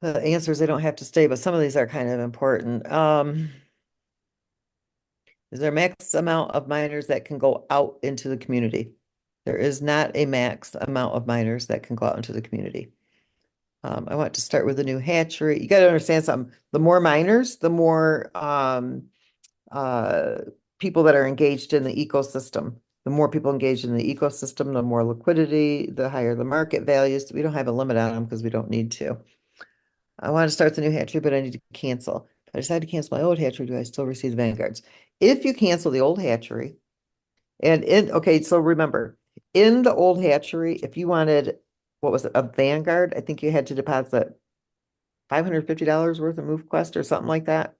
answers, they don't have to stay, but some of these are kind of important. Is there a max amount of minors that can go out into the community? There is not a max amount of minors that can go out into the community. I want to start with the new hatchery. You got to understand something. The more minors, the more people that are engaged in the ecosystem. The more people engaged in the ecosystem, the more liquidity, the higher the market values. We don't have a limit on them because we don't need to. I want to start the new hatchery, but I need to cancel. If I decide to cancel my old hatchery, do I still receive the vanguards? If you cancel the old hatchery, okay, so remember, in the old hatchery, if you wanted, what was it, a vanguard, I think you had to deposit $550 worth of MoveQuest or something like that.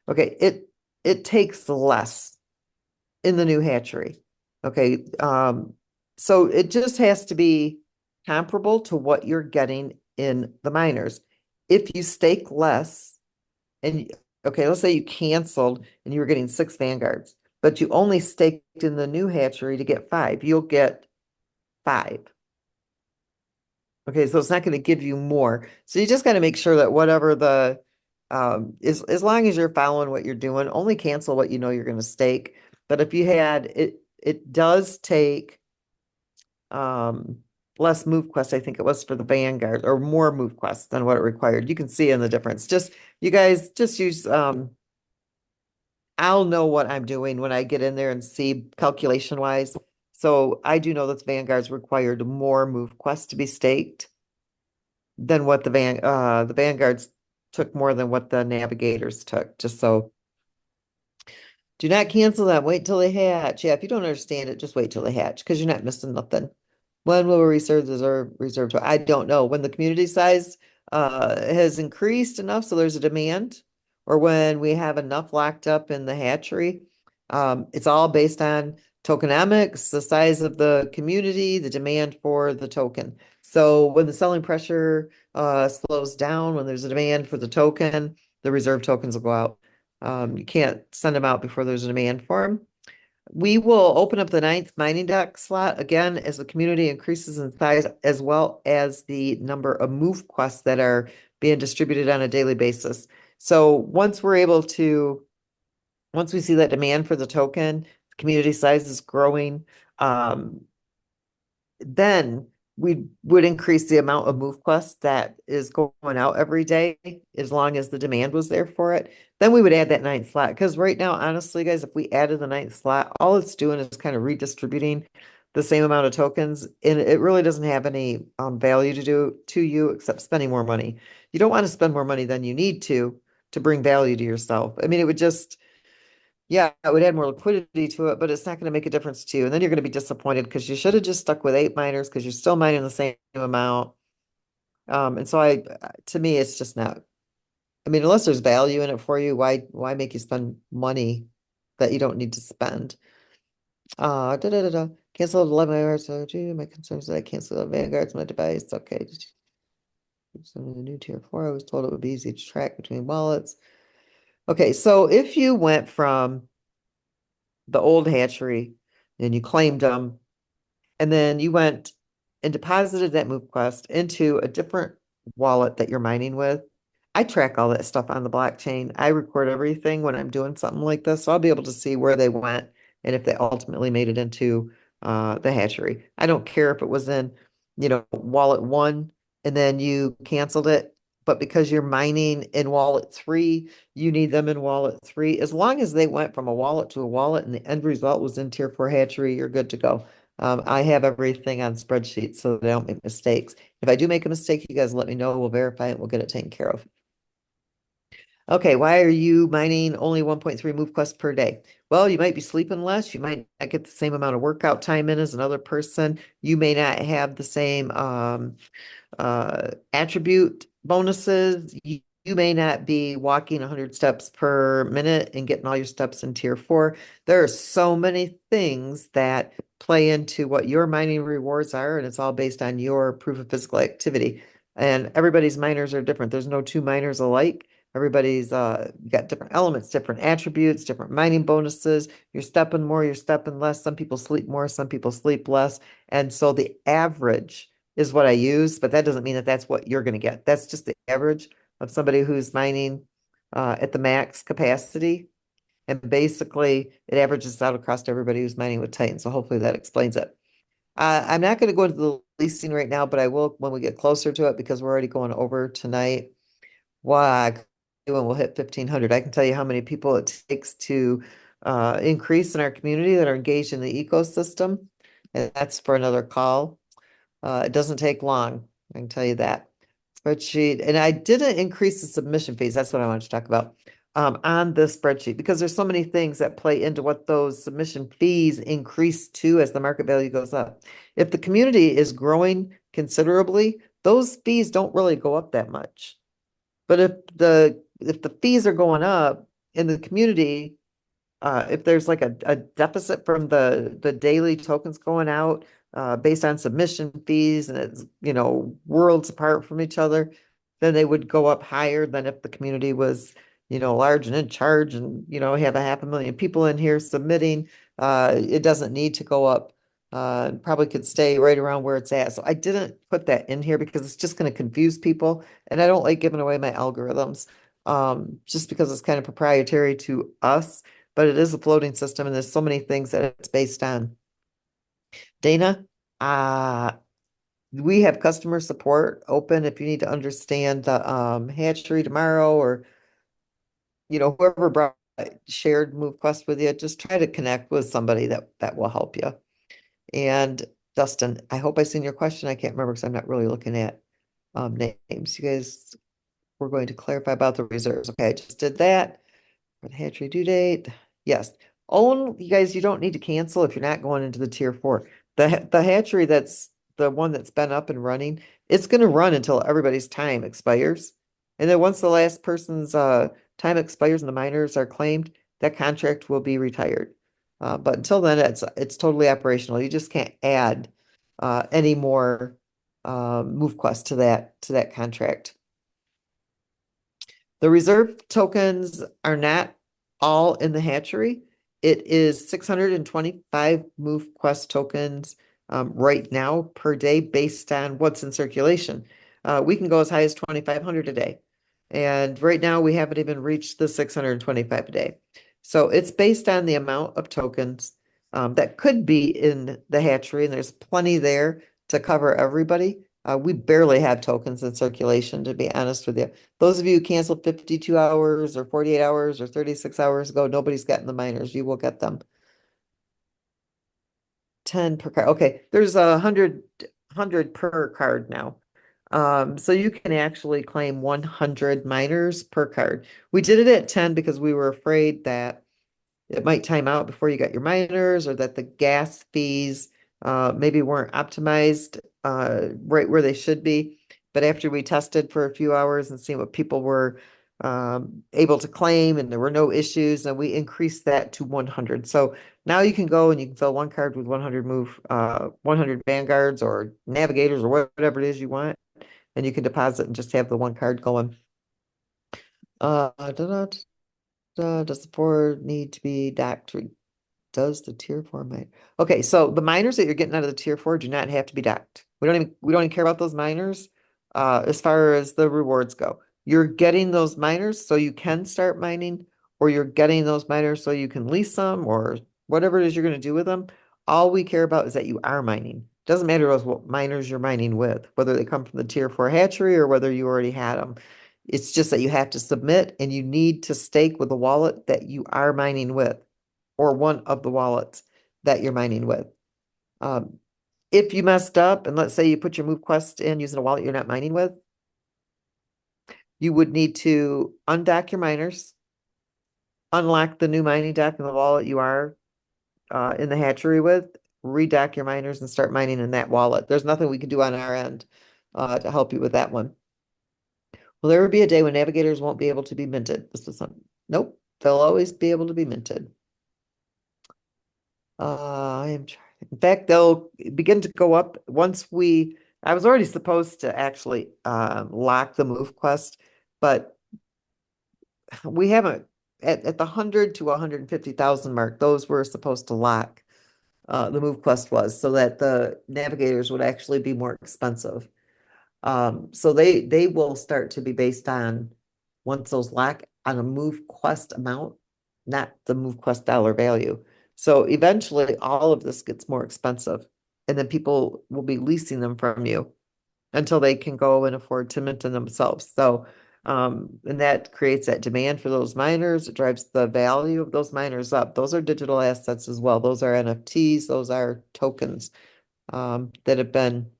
Okay, it takes less in the new hatchery. Okay, so it just has to be comparable to what you're getting in the minors. If you stake less, and okay, let's say you canceled and you were getting 6 vanguards, but you only staked in the new hatchery to get 5, you'll get 5. Okay, so it's not going to give you more. So you just got to make sure that whatever the as long as you're following what you're doing, only cancel what you know you're going to stake. But if you had it does take less MoveQuest, I think it was for the Vanguard, or more MoveQuest than what it required. You can see in the difference. Just you guys just use I'll know what I'm doing when I get in there and see calculation wise. So I do know that the Vanguards required more MoveQuest to be staked than what the Vanguards took more than what the Navigators took, just so. Do not cancel them. Wait till they hatch. Yeah, if you don't understand it, just wait till they hatch because you're not missing nothing. When will we reserve to? I don't know. When the community size has increased enough, so there's a demand, or when we have enough locked up in the hatchery. It's all based on tokenomics, the size of the community, the demand for the token. So when the selling pressure slows down, when there's a demand for the token, the reserve tokens will go out. You can't send them out before there's a demand for them. We will open up the 9th mining dock slot again as the community increases in size, as well as the number of move quests that are being distributed on a daily basis. So once we see that demand for the token, community size is growing, then we would increase the amount of move quests that is going out every day, as long as the demand was there for it. Then we would add that 9th slot. Because right now, honestly, guys, if we added the 9th slot, all it's doing is kind of redistributing the same amount of tokens, and it really doesn't have any value to you except spending more money. You don't want to spend more money than you need to bring value to yourself. I mean, it would just, yeah, it would add more liquidity to it, but it's not going to make a difference to you. And then you're going to be disappointed because you should have just stuck with 8 miners because you're still mining the same amount. And so to me, it's just not, I mean, unless there's value in it for you, why make you spend money that you don't need to spend? Cancel 11 hours. So, gee, my concern is that I cancel the Vanguards my device. Okay. Some of the new tier 4, I was told it would be easy to track between wallets. Okay, so if you went from the old hatchery and you claimed them, and then you went and deposited that MoveQuest into a different wallet that you're mining with. I track all that stuff on the blockchain. I record everything when I'm doing something like this, so I'll be able to see where they went and if they ultimately made it into the hatchery. I don't care if it was in, wallet 1 and then you canceled it, but because you're mining in wallet 3, you need them in wallet 3. As long as they went from a wallet to a wallet and the end result was in tier 4 hatchery, you're good to go. I have everything on spreadsheets so that I don't make mistakes. If I do make a mistake, you guys let me know. We'll verify it. We'll get it taken care of. Okay, why are you mining only 1.3 move quests per day? Well, you might be sleeping less. You might not get the same amount of workout time in as another person. You may not have the same attribute bonuses. You may not be walking 100 steps per minute and getting all your steps in tier 4. There are so many things that play into what your mining rewards are, and it's all based on your proof of physical activity. And everybody's miners are different. There's no 2 miners alike. Everybody's got different elements, different attributes, different mining bonuses. You're stepping more, you're stepping less. Some people sleep more, some people sleep less. And so the average is what I use, but that doesn't mean that that's what you're going to get. That's just the average of somebody who's mining at the max capacity. And basically, it averages out across everybody who's mining with Titan. So hopefully that explains it. I'm not going to go into the leasing right now, but I will when we get closer to it because we're already going over tonight. Why? When we'll hit 1,500, I can tell you how many people it takes to increase in our community that are engaged in the ecosystem. And that's for another call. It doesn't take long. I can tell you that. Spreadsheet, and I didn't increase the submission fees. That's what I wanted to talk about on this spreadsheet because there's so many things that play into what those submission fees increase to as the market value goes up. If the community is growing considerably, those fees don't really go up that much. But if the fees are going up in the community, if there's like a deficit from the daily tokens going out, based on submission fees and it's, worlds apart from each other, then they would go up higher than if the community was, large and in charge and, have a 500,000 people in here submitting. It doesn't need to go up. Probably could stay right around where it's at. So I didn't put that in here because it's just going to confuse people and I don't like giving away my algorithms, just because it's kind of proprietary to us, but it is a floating system and there's so many things that it's based on. Dana, uh, we have customer support open if you need to understand the hatchery tomorrow or whoever brought shared MoveQuest with you, just try to connect with somebody that will help you. And Dustin, I hope I seen your question. I can't remember because I'm not really looking at names. You guys were going to clarify about the reserves. Okay, I just did that. For the hatchery due date. Yes. You guys, you don't need to cancel if you're not going into the tier 4. The hatchery that's the one that's been up and running, it's going to run until everybody's time expires. And then once the last person's time expires and the miners are claimed, that contract will be retired. But until then, it's totally operational. You just can't add any more MoveQuest to that contract. The reserve tokens are not all in the hatchery. It is 625 MoveQuest tokens right now per day based on what's in circulation. We can go as high as 2,500 a day. And right now we haven't even reached the 625 a day. So it's based on the amount of tokens that could be in the hatchery, and there's plenty there to cover everybody. We barely have tokens in circulation, to be honest with you. Those of you who canceled 52 hours or 48 hours or 36 hours ago, nobody's gotten the miners. You will get them. 10 per card. Okay, there's 100 per card now. So you can actually claim 100 miners per card. We did it at 10 because we were afraid that it might time out before you got your miners or that the gas fees maybe weren't optimized right where they should be. But after we tested for a few hours and seen what people were able to claim and there were no issues, and we increased that to 100. So now you can go and you can fill one card with 100 100 vanguards or navigators or whatever it is you want, and you can deposit and just have the one card going. Does the board need to be docked? Does the tier 4 mine? Okay, so the miners that you're getting out of the tier 4 do not have to be docked. We don't even care about those miners as far as the rewards go. You're getting those miners so you can start mining, or you're getting those miners so you can lease them, or whatever it is you're going to do with them. All we care about is that you are mining. Doesn't matter what miners you're mining with, whether they come from the tier 4 hatchery or whether you already had them. It's just that you have to submit and you need to stake with the wallet that you are mining with, or one of the wallets that you're mining with. If you messed up and let's say you put your MoveQuest in using a wallet you're not mining with, you would need to undock your miners, unlock the new mining dock in the wallet you are in the hatchery with, redock your miners and start mining in that wallet. There's nothing we can do on our end to help you with that one. Will there be a day when navigators won't be able to be minted? Nope, they'll always be able to be minted. I am trying. In fact, they'll begin to go up once I was already supposed to actually lock the MoveQuest, but we haven't, at the 100 to 150,000 mark, those were supposed to lock. The MoveQuest was, so that the navigators would actually be more expensive. So they will start to be based on, once those lock, on a MoveQuest amount, not the MoveQuest dollar value. So eventually all of this gets more expensive, and then people will be leasing them from you until they can go and afford to mint them themselves. So and that creates that demand for those miners. It drives the value of those miners up. Those are digital assets as well. Those are NFTs, those are tokens that have been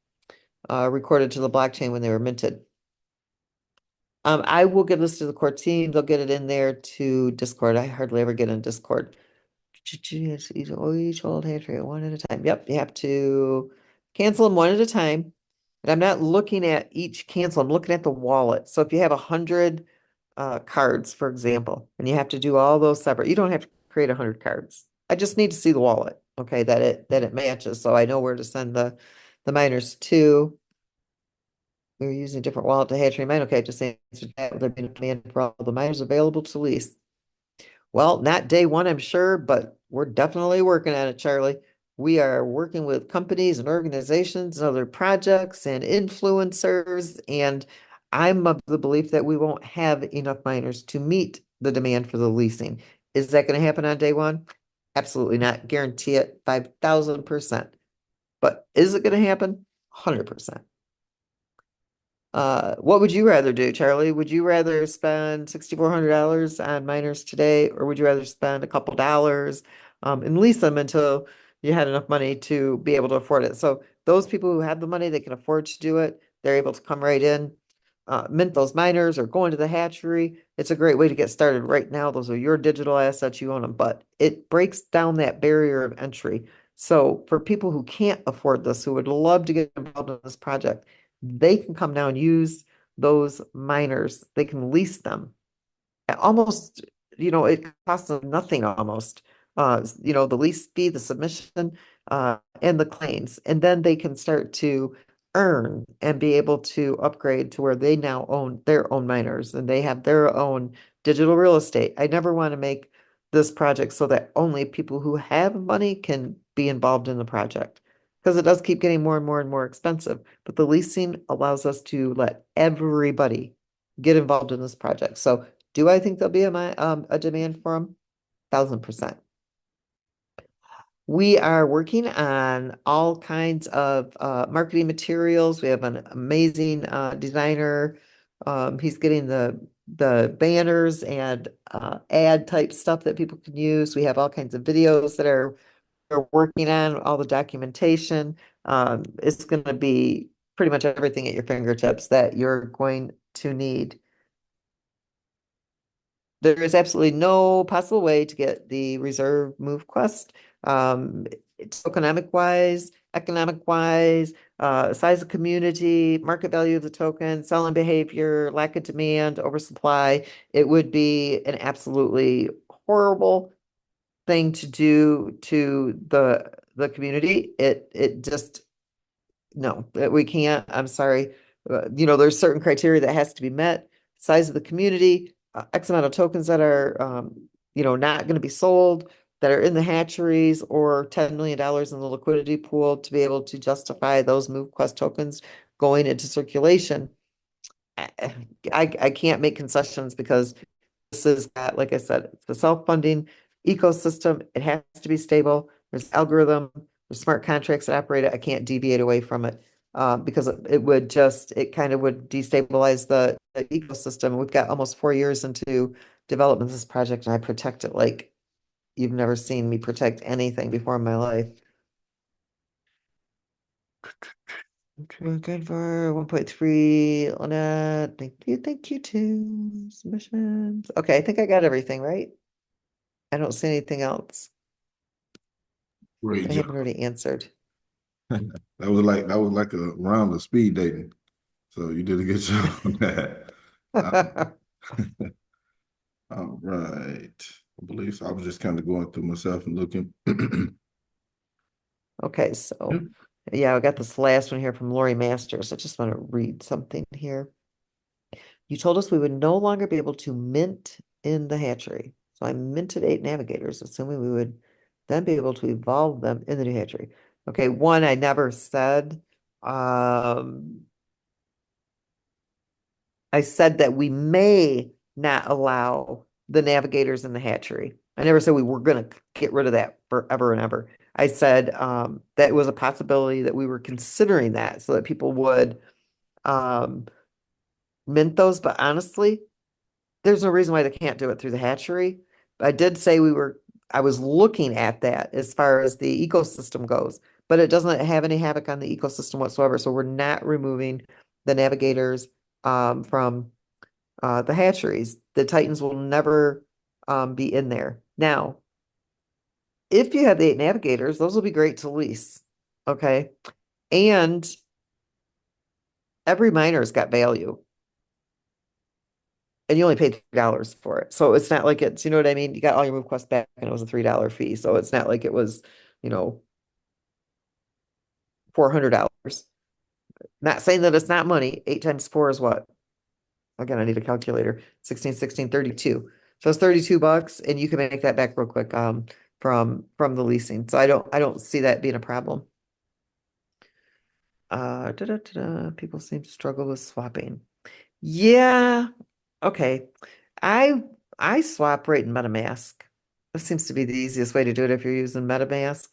recorded to the blockchain when they were minted. I will give this to the core team. They'll get it in there to Discord. I hardly ever get in Discord. Each hold Hatchery one at a time. Yep, you have to cancel them one at a time. And I'm not looking at each cancel, I'm looking at the wallet. So if you have 100 cards, for example, and you have to do all those separate, you don't have to create 100 cards. I just need to see the wallet, okay, that it matches, so I know where to send the miners to. We were using a different wallet to Hatchery mine. Okay, just answered that. Will there be a demand for all the miners available to lease? Well, not day one, I'm sure, but we're definitely working on it, Charlie. We are working with companies and organizations and other projects and influencers, and I'm of the belief that we won't have enough miners to meet the demand for the leasing. Is that going to happen on day one? Absolutely not. Guarantee it 5,000%. But is it going to happen? 100%. What would you rather do, Charlie? Would you rather spend $6,400 on miners today, or would you rather spend a couple dollars and lease them until you had enough money to be able to afford it? So those people who have the money, they can afford to do it. They're able to come right in, mint those miners or go into the hatchery. It's a great way to get started right now. Those are your digital assets, you own them, but it breaks down that barrier of entry. So for people who can't afford this, who would love to get involved in this project, they can come down and use those miners. They can lease them. Almost, it costs them nothing almost. The lease fee, the submission, and the claims. And then they can start to earn and be able to upgrade to where they now own their own miners and they have their own digital real estate. I never want to make this project so that only people who have money can be involved in the project, because it does keep getting more and more and more expensive. But the leasing allows us to let everybody get involved in this project. So do I think there'll be a demand for them? 1,000%. We are working on all kinds of marketing materials. We have an amazing designer. He's getting the banners and ad type stuff that people can use. We have all kinds of videos that we're working on, all the documentation. It's going to be pretty much everything at your fingertips that you're going to need. There is absolutely no possible way to get the reserve MoveQuest. It's economic wise, size of community, market value of the token, selling behavior, lack of demand, oversupply. It would be an absolutely horrible thing to do to the community. It just, no, we can't. I'm sorry. There's certain criteria that has to be met. Size of the community, X amount of tokens that are, not going to be sold, that are in the hatcheries, or $10 million in the liquidity pool to be able to justify those MoveQuest tokens going into circulation. I can't make concessions, because this is that, like I said, it's a self-funding ecosystem. It has to be stable. There's algorithm, there's smart contracts that operate it. I can't deviate away from it because it kind of would destabilize the ecosystem. We've got almost 4 years into development of this project, and I protect it like you've never seen me protect anything before in my life. Good for 1.3 on that. Thank you too. Submissions. Okay, I think I got everything right. I don't see anything else. Great I job. haven't already answered. That was like a round of speed dating. So you did a good job on that. All right. I believe so. I was just kind of going through myself and looking. Okay, so yeah, I got this last one here from Lori Masters. I just want to read something here. You told us we would no longer be able to mint in the hatchery. So I minted 8 navigators, assuming we would then be able to evolve them in the new hatchery. Okay, one, I never said, I said that we may not allow the navigators in the hatchery. I never said we were going to get rid of that forever and ever. I said that it was a possibility that we were considering that so that people would um, mint those. But honestly, there's no reason why they can't do it through the hatchery. But I did say I was looking at that as far as the ecosystem goes, but it doesn't have any havoc on the ecosystem whatsoever. So we're not removing the navigators from the hatcheries. The Titans will never be in there. Now, if you have the 8 navigators, those will be great to lease. Okay. And every miner's got value. And you only paid $3 for it. So it's not like it's, you know what I mean? You got all your MoveQuest back and it was a $3 fee. So it's not like it was, you know, $400. Not saying that it's not money. 8 times 4 is what? Again, I need a calculator. 16, 16, 32. So it's $32 and you can make that back real quick from the leasing. So I don't see that being a problem. People seem to struggle with swapping. Yeah. Okay. I I swap right in MetaMask. That seems to be the easiest way to do it if you're using MetaMask.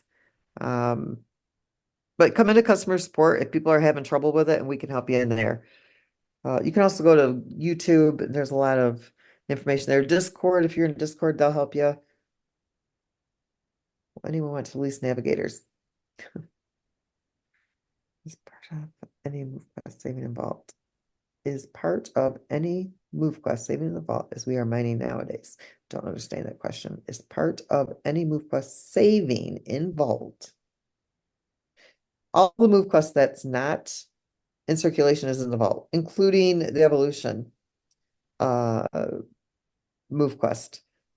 Um, but come into customer support if people are having trouble with it and we can help you in there. You can also go to YouTube. There's a lot of information there. Discord, if you're in Discord, they'll help you. Anyone want to lease navigators? Is part of any MoveQuest saving involved? Is part of any MoveQuest saving in the vault as we are mining nowadays? Don't understand that question. Is part of any MoveQuest saving involved? All the MoveQuest that's not in circulation is in the vault, including the evolution MoveQuest.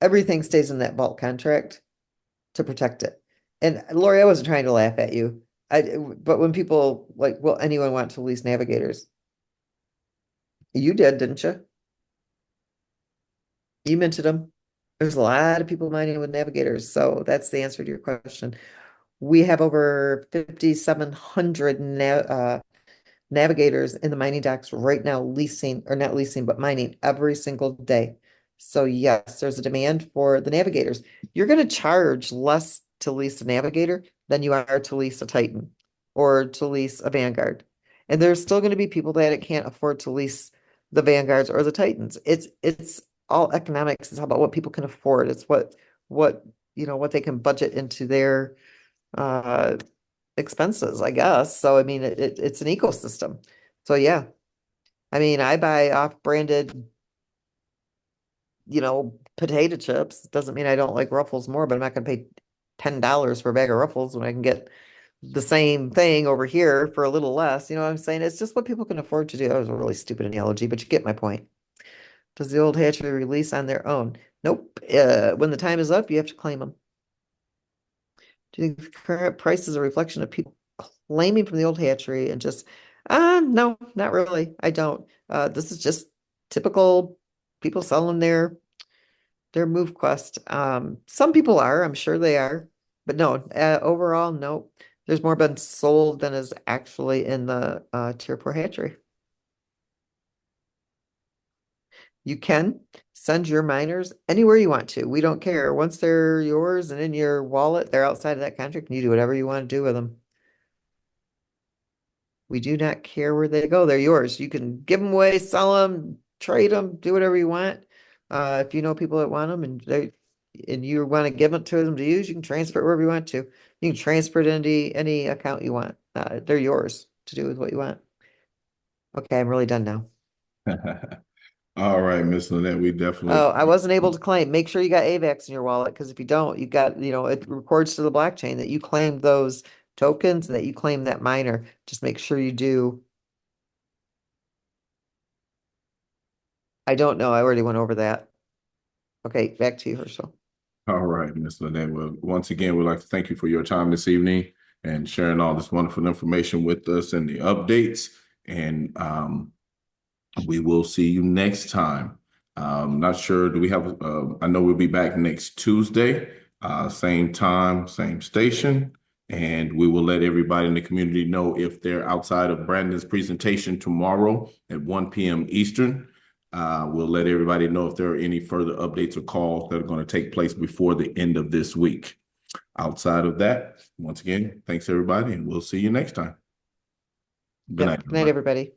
Everything stays in that vault contract to protect it. And Lori, I wasn't trying to laugh at you. But when people like, will anyone want to lease navigators? You did, didn't you? You minted them. There's a lot of people mining with navigators, so that's the answer to your question. We have over 5,700 navigators in the mining docks right now, leasing or not leasing, but mining every single day. So yes, there's a demand for the navigators. You're going to charge less to lease a navigator than you are to lease a Titan or to lease a Vanguard. And there's still going to be people that can't afford to lease the Vanguards or the Titans. It's all economics. It's about what people can afford. It's what what they can budget into their uh expenses, I guess. So I mean it's an ecosystem. So yeah. I mean I buy off-branded, potato chips. Doesn't mean I don't like Ruffles more, but I'm not gonna pay $10 for a bag of Ruffles when I can get the same thing over here for a little less. You know what I'm saying? It's just what people can afford to do. That was a really stupid analogy, but you get my point. Does the old hatchery release on their own? Nope. When the time is up, you have to claim them. Do you think the current price is a reflection of people claiming from the old hatchery and just, no, not really. I don't. This is just typical people selling their MoveQuest. Some people are, I'm sure they are, but no, overall, no. There's more been sold than is actually in the Tier 4 hatchery. You can send your miners anywhere you want to. We don't care. Once they're yours and in your wallet, they're outside of that contract, and you do whatever you want to do with them. We do not care where they go. They're yours. You can give them away, sell them, trade them, do whatever you want. If you know people that want them and you want to give them to them to use, you can transfer it wherever you want to. You can transfer it into any account you want. They're yours to do with what you want. Okay, I'm really done now. All right, Miss Lynette, we definitely. Oh, I wasn't able to claim. Make sure you got AVAX in your wallet because if you don't, you got, it records to the blockchain that you claimed those tokens and that you claimed that miner. Just make sure you do. I don't know. I already went over that. Okay, back to you, Herschel. All right, Miss Lynette. Well, once again, we'd like to thank you for your time this evening and sharing all this wonderful information with us and the updates. And we will see you next time. Not sure, do we have, I know we'll be back next Tuesday, same time, same station. And we will let everybody in the community know if they're outside of Brandon's presentation tomorrow at 1 p.m. Eastern. We'll let everybody know if there are any further updates or calls that are going to take place before the end of this week. Outside of that, once again, thanks everybody, and we'll see you next time. Good Yeah, night. good night, everybody.